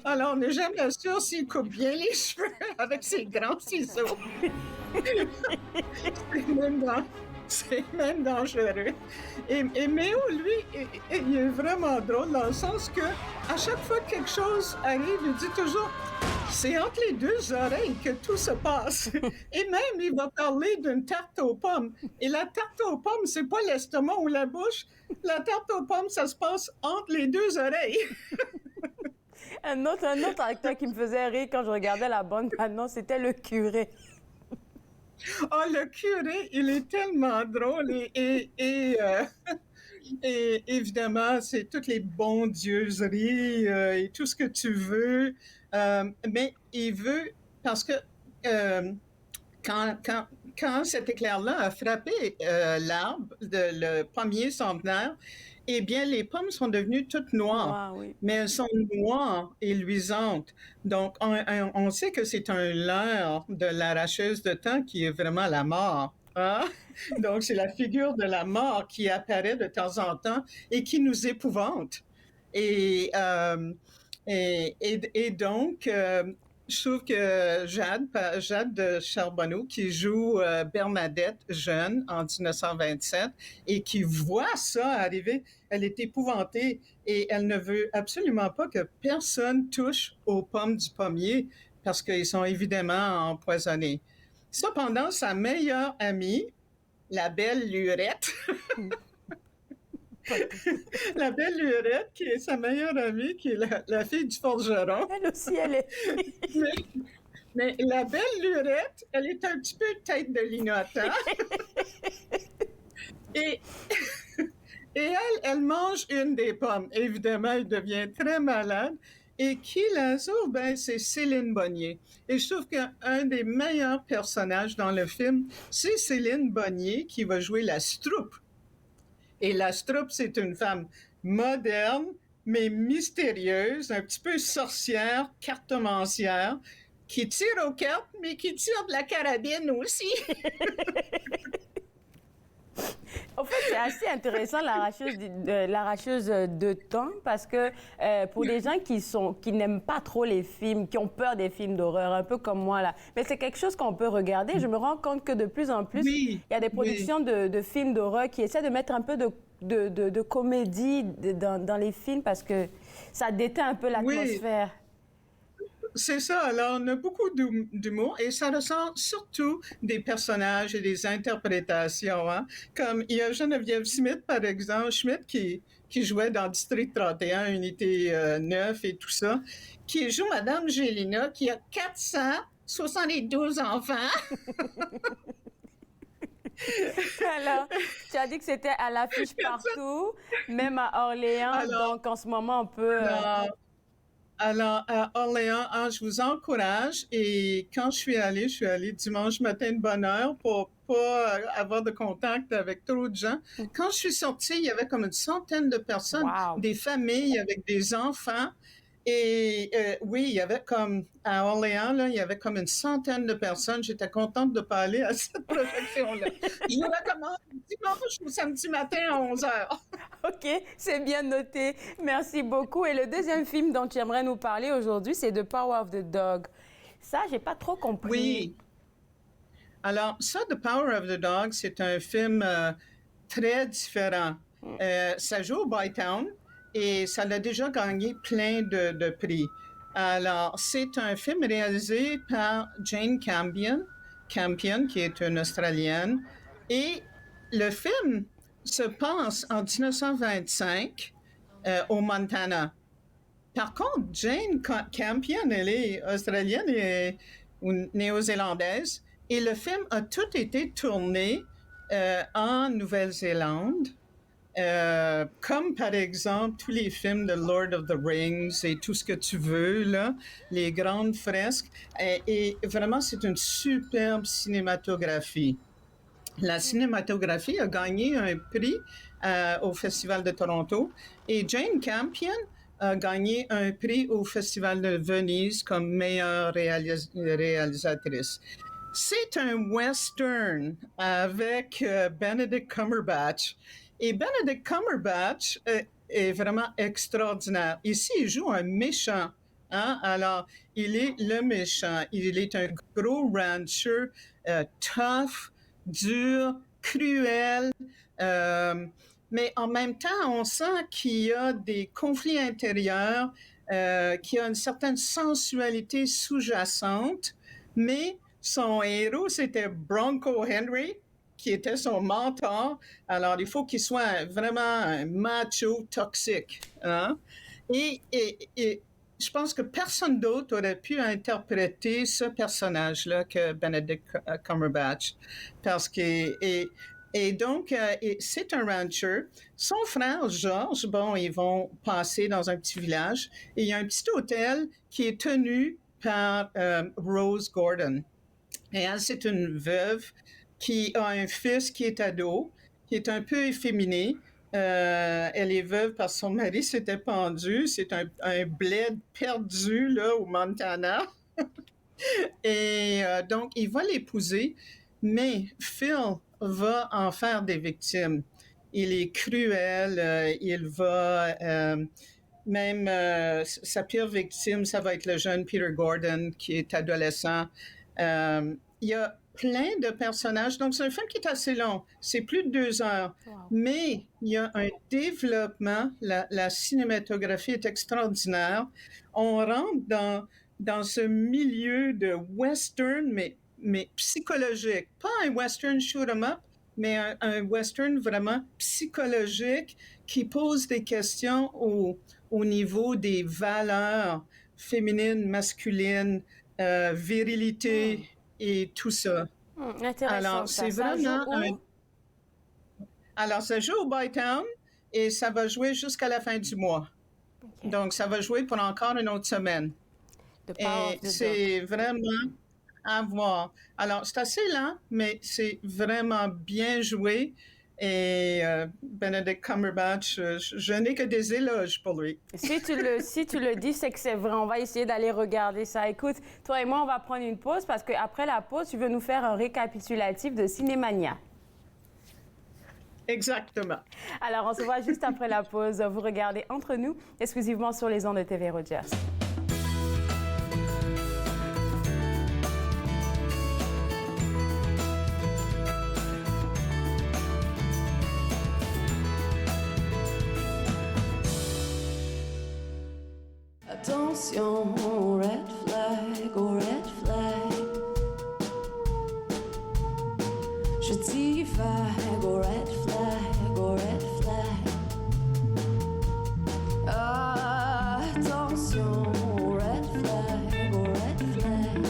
[SPEAKER 11] on n'est jamais sûr s'il coupe bien les cheveux avec ses grands ciseaux. C'est même dangereux. Et Méo, lui, il est vraiment drôle dans le sens que à chaque fois que quelque chose arrive, il dit toujours « c'est entre les deux oreilles que tout se passe ». Et même, il va parler d'une tarte aux pommes. Et la tarte aux pommes, c'est pas l'estomac ou la bouche. La tarte aux pommes, ça se passe entre les deux oreilles.
[SPEAKER 3] Un autre acteur qui me faisait rire quand je regardais la bande-annonce, c'était le curé.
[SPEAKER 11] Oh, le curé, il est tellement drôle et évidemment, c'est toutes les bondieuseries et tout ce que tu veux. Mais il veut, parce que quand cet éclair-là a frappé l'arbre, le pommier centenaire, eh bien, les pommes sont devenues toutes noires, oui. Mais elles sont noires et luisantes. Donc, on sait que c'est un leurre de l'arracheuse de temps qui est vraiment la mort. Hein? Donc, c'est la figure de la mort qui apparaît de temps en temps et qui nous épouvante. Et donc, je trouve que Jade de Charbonneau, qui joue Bernadette jeune en 1927 et qui voit ça arriver, elle est épouvantée et elle ne veut absolument pas que personne touche aux pommes du pommier parce qu'ils sont évidemment empoisonnés. Cependant, sa meilleure amie, la belle Lurette, la belle Lurette, qui est sa meilleure amie, qui est la fille du forgeron. Elle aussi, elle est... mais la belle Lurette, elle est un petit peu tête de linotte. Et elle mange une des pommes. Évidemment, elle devient très malade. Et qui la sauve? Ben, c'est Céline Bonnier. Et je trouve qu'un des meilleurs personnages dans le film, c'est Céline Bonnier qui va jouer la Stroupe. Et la Stroupe, c'est une femme moderne, mais mystérieuse, un petit peu sorcière, cartomancière, qui tire aux cartes, mais qui tire de la carabine aussi.
[SPEAKER 3] En fait, c'est assez intéressant, l'arracheuse de temps, parce que pour les gens qui n'aiment pas trop les films, qui ont peur des films d'horreur, un peu comme moi, là, mais c'est quelque chose qu'on peut regarder. Je me rends compte que de plus en plus, il y a des productions de films d'horreur qui essaient de mettre un peu de comédie dans les films, parce que ça déteint un peu l'atmosphère.
[SPEAKER 11] Oui. C'est ça. Alors, on a beaucoup d'humour et ça ressort surtout des personnages et des interprétations. Hein? Comme il y a Geneviève Smith, par exemple, qui jouait dans District 31, Unité 9 et tout ça, qui joue Madame Gélina, qui a 400 72 enfants.
[SPEAKER 3] Alors, tu as dit que c'était à l'affiche partout, même à Orléans. Alors, donc, en ce moment, on peut...
[SPEAKER 11] Alors, à Orléans, je vous encourage. Et quand je suis allée dimanche matin de bonne heure pour pas avoir de contact avec trop de gens. Quand je suis sortie, il y avait comme une centaine de personnes, des familles avec des enfants. Et oui, il y avait comme, à Orléans, là, il y avait comme une centaine de personnes. J'étais contente de ne pas aller à cette projection-là. Je vous recommande dimanche ou samedi matin à 11h.
[SPEAKER 3] OK, c'est bien noté. Merci beaucoup. Et le deuxième film dont tu aimerais nous parler aujourd'hui, c'est The Power of the Dog. Ça, j'ai pas trop compris.
[SPEAKER 11] Oui. Alors, ça, The Power of the Dog, c'est un film très différent. Ça joue au Bytown. Et ça a déjà gagné plein de prix. Alors, c'est un film réalisé par Jane Campion, qui est une Australienne. Et le film se passe en 1925 au Montana. Par contre, Jane Campion, elle est australienne ou néo-zélandaise. Et le film a tout été tourné en Nouvelle-Zélande. Comme par exemple tous les films de Lord of the Rings et tout ce que tu veux, là, les grandes fresques. Et vraiment, c'est une superbe cinématographie. La cinématographie a gagné un prix au Festival de Toronto et Jane Campion a gagné un prix au Festival de Venise comme meilleure réalisatrice. C'est un western avec Benedict Cumberbatch. Et Benedict Cumberbatch est vraiment extraordinaire. Ici, il joue un méchant. Hein? Alors, il est le méchant. Il est un gros rancher, tough, dur, cruel. Mais en même temps, on sent qu'il y a des conflits intérieurs, qu'il y a une certaine sensualité sous-jacente. Mais son héros, c'était Bronco Henry, qui était son mentor. Alors, il faut qu'il soit vraiment un macho toxique. Hein? Et je pense que personne d'autre aurait pu interpréter ce personnage-là que Benedict Cumberbatch. Parce que... Et donc, c'est un rancher. Son frère, George, ils vont passer dans un petit village. Et il y a un petit hôtel qui est tenu par Rose Gordon. Et elle, c'est une veuve qui a un fils qui est ado, qui est un peu efféminé. Elle est veuve parce que son mari s'était pendu. C'est un bled perdu là, au Montana. Et donc, il va l'épouser, mais Phil va en faire des victimes. Il est cruel, il va... même sa pire victime, ça va être le jeune Peter Gordon, qui est adolescent. Il y a plein de personnages. Donc, c'est un film qui est assez long. C'est plus de 2 heures. Wow. Mais il y a un développement. La cinématographie est extraordinaire. On rentre dans ce milieu de western, mais psychologique. Pas un western shoot 'em up, mais un western vraiment psychologique qui pose des questions au niveau des valeurs féminines, masculines, virilité, et tout ça.
[SPEAKER 3] Intéressant.
[SPEAKER 11] Alors, c'est vraiment Alors, ça joue au Bytown et ça va jouer jusqu'à la fin du mois. Okay. Donc, ça va jouer pour encore une autre semaine. Et c'est vraiment à voir. Alors, c'est assez lent, mais c'est vraiment bien joué. Et Benedict Cumberbatch, je n'ai que des éloges pour lui.
[SPEAKER 3] Si tu le dis, c'est que c'est vrai. On va essayer d'aller regarder ça. Écoute, toi et moi, on va prendre une pause parce qu'après la pause, tu veux nous faire un récapitulatif de Cinémania.
[SPEAKER 11] Exactement.
[SPEAKER 3] Alors, on se voit juste après la pause. Vous regardez Entre nous, exclusivement sur les ondes de TV Rogers.
[SPEAKER 9] Attention, red flag, oh red flag. Je dis vague, oh red flag, oh red flag. Attention, red flag, oh red flag.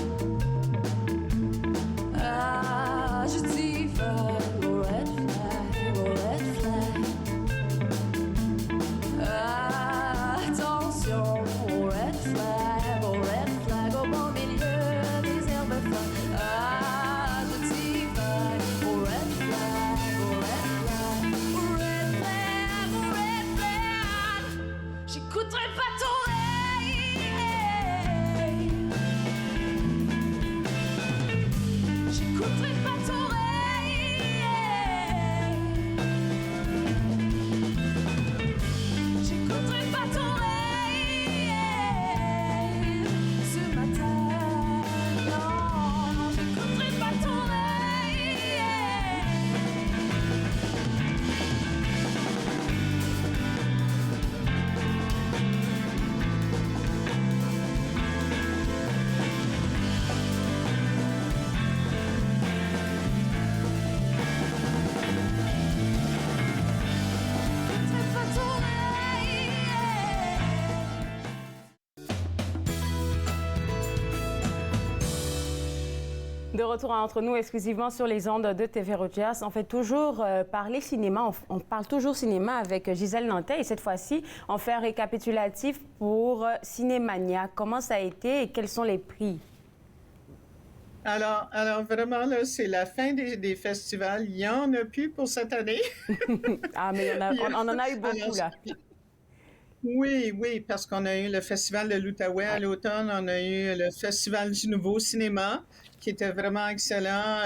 [SPEAKER 3] De retour entre nous exclusivement sur les ondes de TV Rogers. On fait toujours parler cinéma, on parle toujours cinéma avec Gisèle Nantais et cette fois-ci, on fait un récapitulatif pour Cinémania. Comment ça a été et quels sont les prix?
[SPEAKER 11] Alors vraiment, là, c'est la fin des festivals. Il n'y en a plus pour cette année.
[SPEAKER 3] Ah, mais on en a eu beaucoup, là.
[SPEAKER 11] Oui, parce qu'on a eu le Festival de l'Outaouais à l'automne, on a eu le Festival du Nouveau Cinéma, qui était vraiment excellent.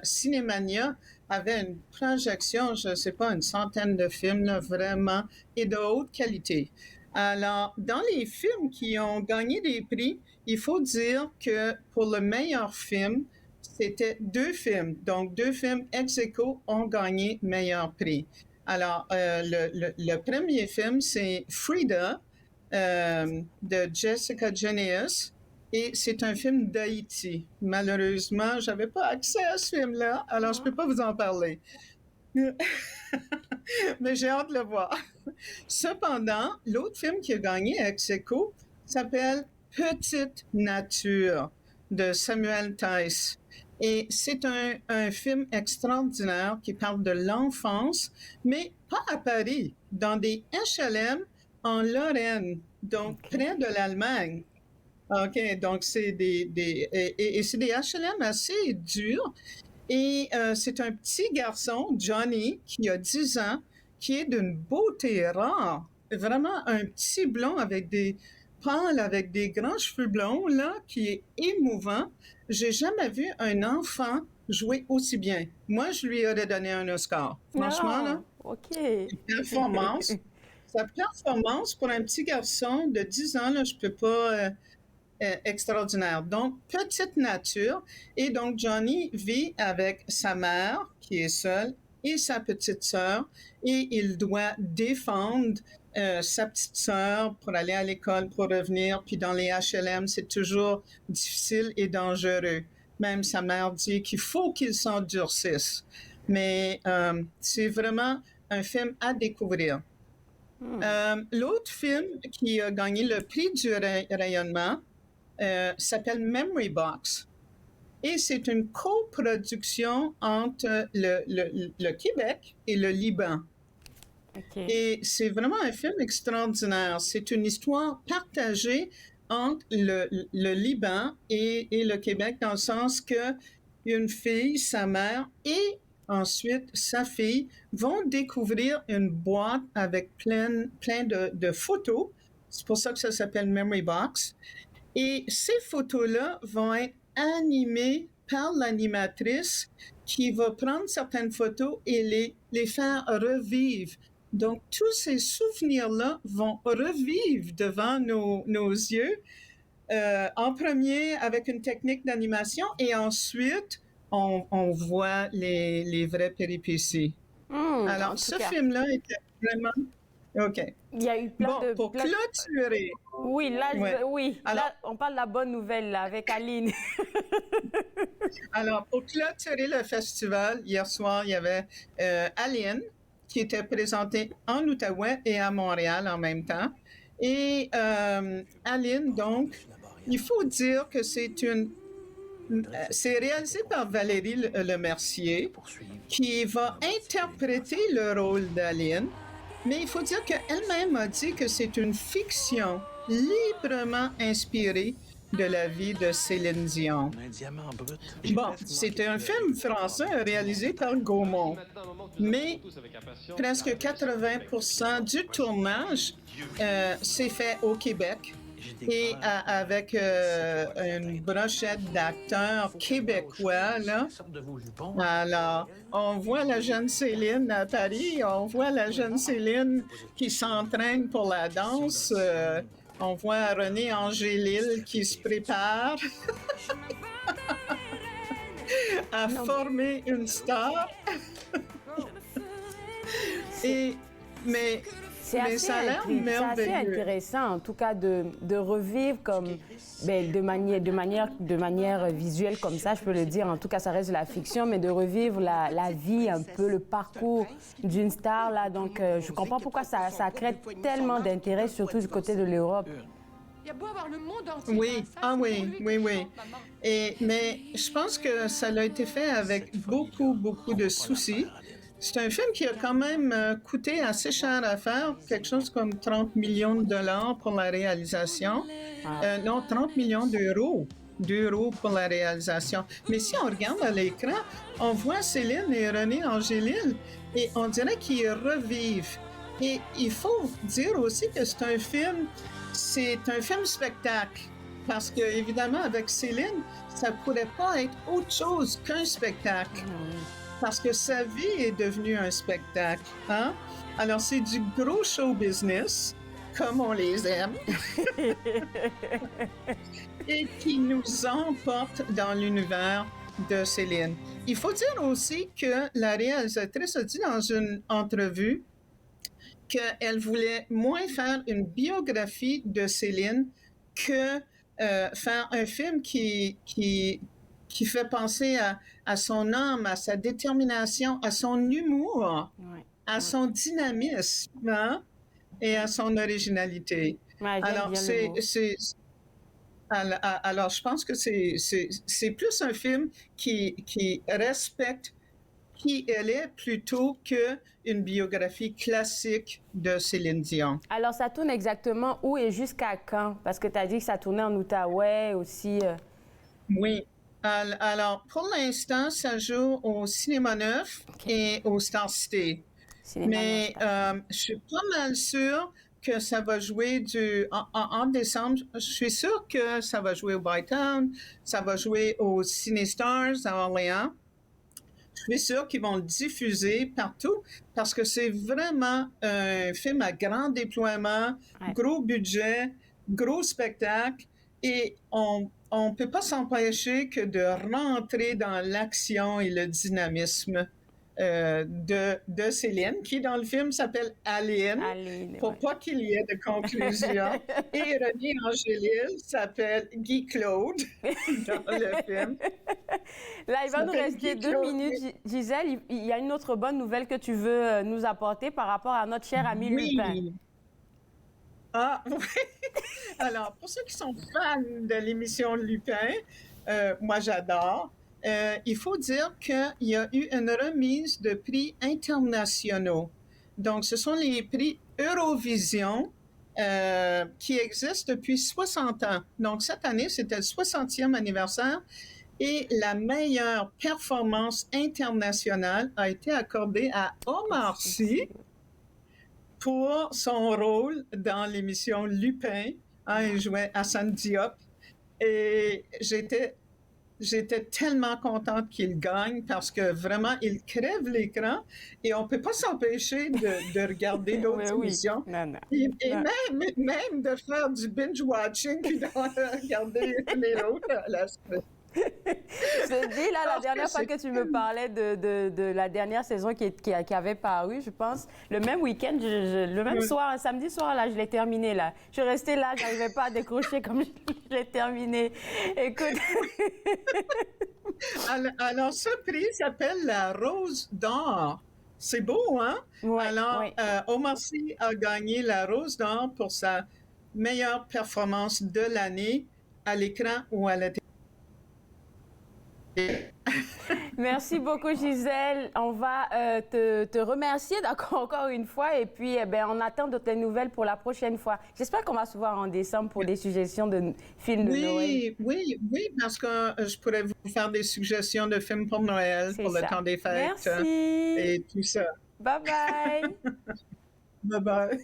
[SPEAKER 11] Cinémania avait une projection, je ne sais pas, une centaine de films, là, vraiment, et de haute qualité. Alors, dans les films qui ont gagné des prix, il faut dire que pour le meilleur film, c'était 2 films. Donc, 2 films ex aequo ont gagné meilleur prix. Alors, le premier film, c'est Frida de Jessica Junius et c'est un film d'Haïti. Malheureusement, je n'avais pas accès à ce film-là, alors je ne peux pas vous en parler. Mais j'ai hâte de le voir. Cependant, l'autre film qui a gagné ex aequo s'appelle Petite Nature de Samuel Tice. Et c'est un film extraordinaire qui parle de l'enfance, mais pas à Paris, dans des HLM en Lorraine, donc près de l'Allemagne. OK, donc c'est c'est des HLM assez durs. Et c'est un petit garçon, Johnny, qui a 10 ans, qui est d'une beauté rare. Vraiment un petit blond avec des pâle, avec des grands cheveux blonds, là, qui est émouvant. J'ai jamais vu un enfant jouer aussi bien. Moi, je lui aurais donné un Oscar. Franchement, là.
[SPEAKER 3] OK.
[SPEAKER 11] Sa performance pour un petit garçon de 10 ans, là, je peux pas... extraordinaire. Donc, Petite Nature. Et donc, Johnny vit avec sa mère, qui est seule, et sa petite sœur. Et il doit défendre sa petite sœur pour aller à l'école, pour revenir. Puis dans les HLM, c'est toujours difficile et dangereux. Même sa mère dit qu'il faut qu'il s'endurcisse. Mais c'est vraiment un film à découvrir. L'autre film qui a gagné le prix du rayonnement s'appelle Memory Box. Et c'est une coproduction entre le Québec et le Liban.
[SPEAKER 3] Okay.
[SPEAKER 11] Et c'est vraiment un film extraordinaire. C'est une histoire partagée entre le Liban et le Québec, dans le sens que une fille, sa mère et ensuite sa fille vont découvrir une boîte avec plein de photos. C'est pour ça que ça s'appelle Memory Box. Et ces photos-là vont être animées par l'animatrice qui va prendre certaines photos et les faire revivre. Donc, tous ces souvenirs-là vont revivre devant nos yeux, en premier avec une technique d'animation et ensuite, on voit les vraies péripéties. Alors, ce film-là était vraiment... OK.
[SPEAKER 3] Il y a eu plein de...
[SPEAKER 11] Pour clôturer...
[SPEAKER 3] Oui, là,
[SPEAKER 11] ouais. Alors,
[SPEAKER 3] là, on parle de la bonne nouvelle là, avec Aline.
[SPEAKER 11] Alors, pour clôturer le festival, hier soir, il y avait Aline, qui était présentée en Outaouais et à Montréal en même temps. Et Aline, donc, il faut dire que c'est réalisé par Valérie Lemercier, qui va interpréter le rôle d'Aline. Mais il faut dire qu'elle-même a dit que c'est une fiction librement inspirée de la vie de Céline Dion. Bon, c'était un film français réalisé par Gaumont, mais presque 80% du tournage s'est fait au Québec et avec une brochette d'acteurs québécois, là. Alors, on voit la jeune Céline à Paris, on voit la jeune Céline qui s'entraîne pour la danse, on voit René Angélil qui se prépare à former une star. Mais ça a l'air merveilleux.
[SPEAKER 3] C'est assez intéressant, en tout cas, de revivre comme, de manière visuelle comme ça, je peux le dire. En tout cas, ça reste de la fiction, mais de revivre la vie, un peu le parcours d'une star là. Donc, je comprends pourquoi ça crée tellement d'intérêt, surtout du côté de l'Europe.
[SPEAKER 12] Il y a beau avoir le monde entier.
[SPEAKER 11] Oui, oui. Mais je pense que ça a été fait avec beaucoup de soucis. C'est un film qui a quand même coûté assez cher à faire, quelque chose comme 30 millions de dollars pour la réalisation. Non, 30 millions d'euros pour la réalisation. Mais si on regarde à l'écran, on voit Céline et René Angélil et on dirait qu'ils revivent. Et il faut dire aussi que c'est un film spectacle. Parce que, évidemment, avec Céline, ça ne pourrait pas être autre chose qu'un spectacle. Parce que sa vie est devenue un spectacle. Hein? Alors, c'est du gros show business, comme on les aime, et qui nous emporte dans l'univers de Céline. Il faut dire aussi que la réalisatrice a dit dans une entrevue qu'elle voulait moins faire une biographie de Céline que faire un film qui fait penser à son âme, à sa détermination, à son humour, à son dynamisme, hein, et à son originalité. Alors, alors, je pense que c'est plus un film qui respecte qui elle est plutôt qu'une biographie classique de Céline Dion.
[SPEAKER 3] Alors, ça tourne exactement où et jusqu'à quand? Parce que tu as dit que ça tournait en Outaouais aussi.
[SPEAKER 11] Oui. Alors, pour l'instant, ça joue au Cinéma Neuf et au Star City. Mais je suis pas mal sûre que ça va jouer en décembre. Je suis sûre que ça va jouer au Bytown, ça va jouer au Cinestars à Orléans. Je suis sûre qu'ils vont le diffuser partout parce que c'est vraiment un film à grand déploiement, gros budget, gros spectacle et on ne peut pas s'empêcher que de rentrer dans l'action et le dynamisme de Céline, qui dans le film s'appelle Aline, pour pas qu'il y ait de conclusion. Et René Angélil s'appelle Guy Claude dans le film.
[SPEAKER 3] Là, il va nous rester 2 minutes. Gisèle, il y a une autre bonne nouvelle que tu veux nous apporter par rapport à notre cher ami Lupin.
[SPEAKER 11] Ah, oui. Alors, pour ceux qui sont fans de l'émission Lupin, moi j'adore. Il faut dire qu'il y a eu une remise de prix internationaux. Donc, ce sont les prix Eurovision qui existent depuis 60 ans. Donc, cette année, c'était le 60e anniversaire et la meilleure performance internationale a été accordée à Omar Sy pour son rôle dans l'émission Lupin. Il jouait Hassan Diop et J'étais tellement contente qu'il gagne parce que vraiment, il crève l'écran et on ne peut pas s'empêcher de regarder d'autres émissions. Et même de faire du binge-watching puis de regarder les autres.
[SPEAKER 3] Je te dis, là, la dernière fois que tu me parlais de la dernière saison qui avait paru, je pense, le même week-end, le même soir, un samedi soir, là, je l'ai terminé, là. Je suis restée là, je n'arrivais pas à décrocher comme je l'ai terminé. Écoute...
[SPEAKER 11] alors, ce prix s'appelle la Rose d'Or. C'est beau, hein?
[SPEAKER 3] Ouais,
[SPEAKER 11] alors, Omar Sy a gagné la Rose d'Or pour sa meilleure performance de l'année à l'écran ou à la télévision.
[SPEAKER 3] Merci beaucoup, Gisèle. On va te remercier encore une fois et puis on attend de tes nouvelles pour la prochaine fois. J'espère qu'on va se voir en décembre pour des suggestions de films de Noël.
[SPEAKER 11] Oui, parce que je pourrais vous faire des suggestions de films pour Noël, pour le temps des fêtes.
[SPEAKER 3] Merci.
[SPEAKER 11] Et tout ça.
[SPEAKER 3] Bye-bye.
[SPEAKER 11] Bye-bye.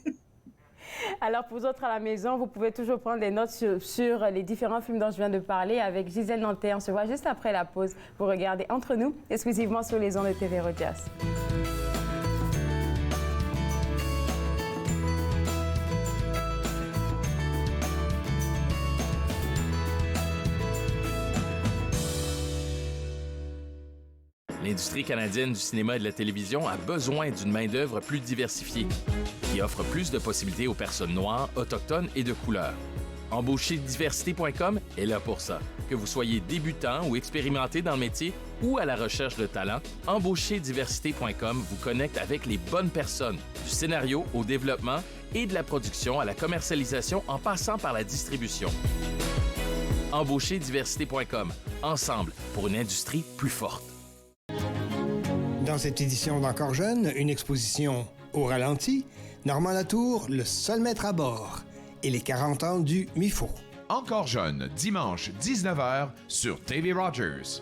[SPEAKER 3] Alors, pour vous autres à la maison, vous pouvez toujours prendre des notes sur les différents films dont je viens de parler avec Gisèle Nantais. On se voit juste après la pause. Vous regardez Entre nous, exclusivement sur les ondes de TV Rogers.
[SPEAKER 13] L'industrie canadienne du cinéma et de la télévision a besoin d'une main-d'œuvre plus diversifiée, qui offre plus de possibilités aux personnes noires, autochtones et de couleur. Embaucherdiversité.com est là pour ça. Que vous soyez débutant ou expérimenté dans le métier ou à la recherche de talent, Embaucherdiversité.com vous connecte avec les bonnes personnes, du scénario au développement et de la production à la commercialisation en passant par la distribution. Embaucherdiversité.com. Ensemble pour une industrie plus forte.
[SPEAKER 12] Dans cette édition d'Encore jeune, une exposition au ralenti, Normand Latour, le seul maître à bord, et les 40 ans du MIFO.
[SPEAKER 2] Encore jeune, dimanche 19h sur TV Rogers.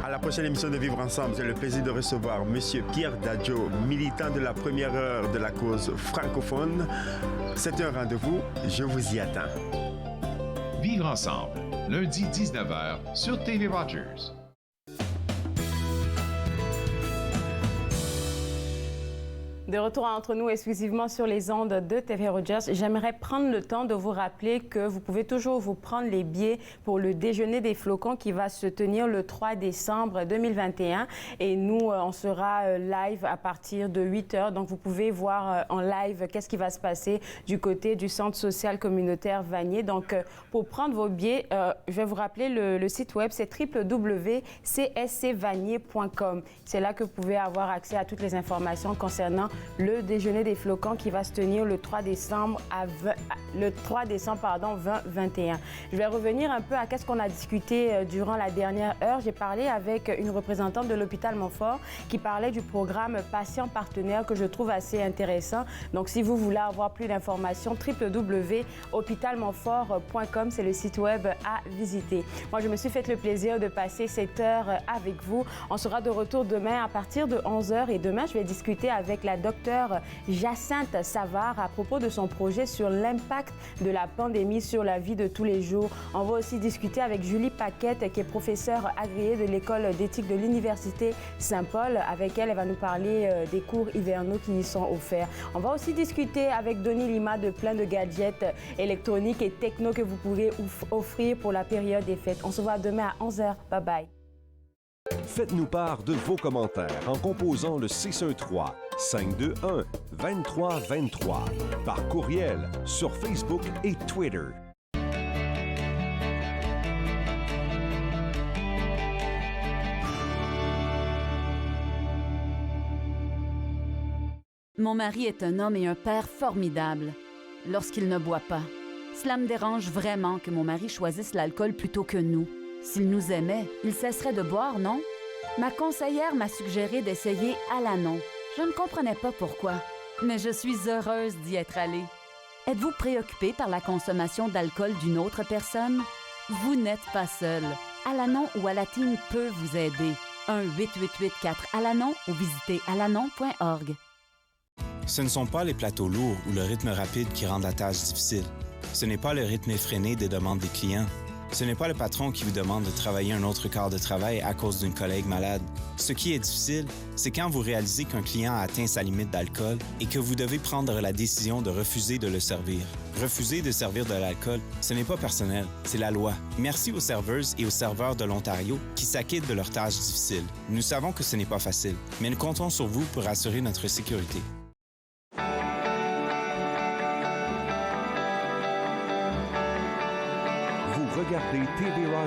[SPEAKER 14] À la prochaine émission de Vivre Ensemble, j'ai le plaisir de recevoir M. Pierre Dadjo, militant de la première heure de la cause francophone. C'est un rendez-vous, je vous y attends.
[SPEAKER 2] Vivre ensemble, lundi 19h sur TV Rogers.
[SPEAKER 3] De retour entre nous exclusivement sur les ondes de TV Rogers, j'aimerais prendre le temps de vous rappeler que vous pouvez toujours vous prendre les billets pour le déjeuner des flocons qui va se tenir le 3 décembre 2021. Et nous, on sera live à partir de 8 h. Donc, vous pouvez voir en live qu'est-ce qui va se passer du côté du Centre social communautaire Vanier. Donc, pour prendre vos billets, je vais vous rappeler le site web, c'est www.cscvanier.com. C'est là que vous pouvez avoir accès à toutes les informations concernant le déjeuner des flocons qui va se tenir le 3 décembre 2021. Je vais revenir un peu à qu'est-ce qu'on a discuté durant la dernière heure. J'ai parlé avec une représentante de l'hôpital Montfort qui parlait du programme Patient Partenaire que je trouve assez intéressant. Donc, si vous voulez avoir plus d'informations, www.hôpitalmontfort.com, c'est le site web à visiter. Moi, je me suis fait le plaisir de passer cette heure avec vous. On sera de retour demain à partir de 11 h et demain, je vais discuter avec la docteur Jacinthe Savard à propos de son projet sur l'impact de la pandémie sur la vie de tous les jours. On va aussi discuter avec Julie Paquette, qui est professeure agréée de l'école d'éthique de l'Université Saint-Paul. Avec elle, elle va nous parler des cours hivernaux qui y sont offerts. On va aussi discuter avec Denis Lima de plein de gadgets électroniques et techno que vous pourrez offrir pour la période des fêtes. On se voit demain à 11 h. Bye bye.
[SPEAKER 15] Faites-nous part de vos commentaires en composant le 613-521-2323 par courriel sur Facebook et Twitter.
[SPEAKER 16] Mon mari est un homme et un père formidable lorsqu'il ne boit pas. Cela me dérange vraiment que mon mari choisisse l'alcool plutôt que nous. S'il nous aimait, il cesserait de boire, non? Ma conseillère m'a suggéré d'essayer Alanon. Je ne comprenais pas pourquoi, mais je suis heureuse d'y être allée. Êtes-vous préoccupé par la consommation d'alcool d'une autre personne? Vous n'êtes pas seul. Alanon ou Alatine peut vous aider. 1-888-4-ALANON ou visitez alanon.org.
[SPEAKER 17] Ce ne sont pas les plateaux lourds ou le rythme rapide qui rendent la tâche difficile. Ce n'est pas le rythme effréné des demandes des clients. Ce n'est pas le patron qui vous demande de travailler un autre quart de travail à cause d'une collègue malade. Ce qui est difficile, c'est quand vous réalisez qu'un client a atteint sa limite d'alcool et que vous devez prendre la décision de refuser de le servir. Refuser de servir de l'alcool, ce n'est pas personnel, c'est la loi. Merci aux serveuses et aux serveurs de l'Ontario qui s'acquittent de leurs tâches difficiles. Nous savons que ce n'est pas facile, mais nous comptons sur vous pour assurer notre sécurité.
[SPEAKER 15] Regardez TV Rogers.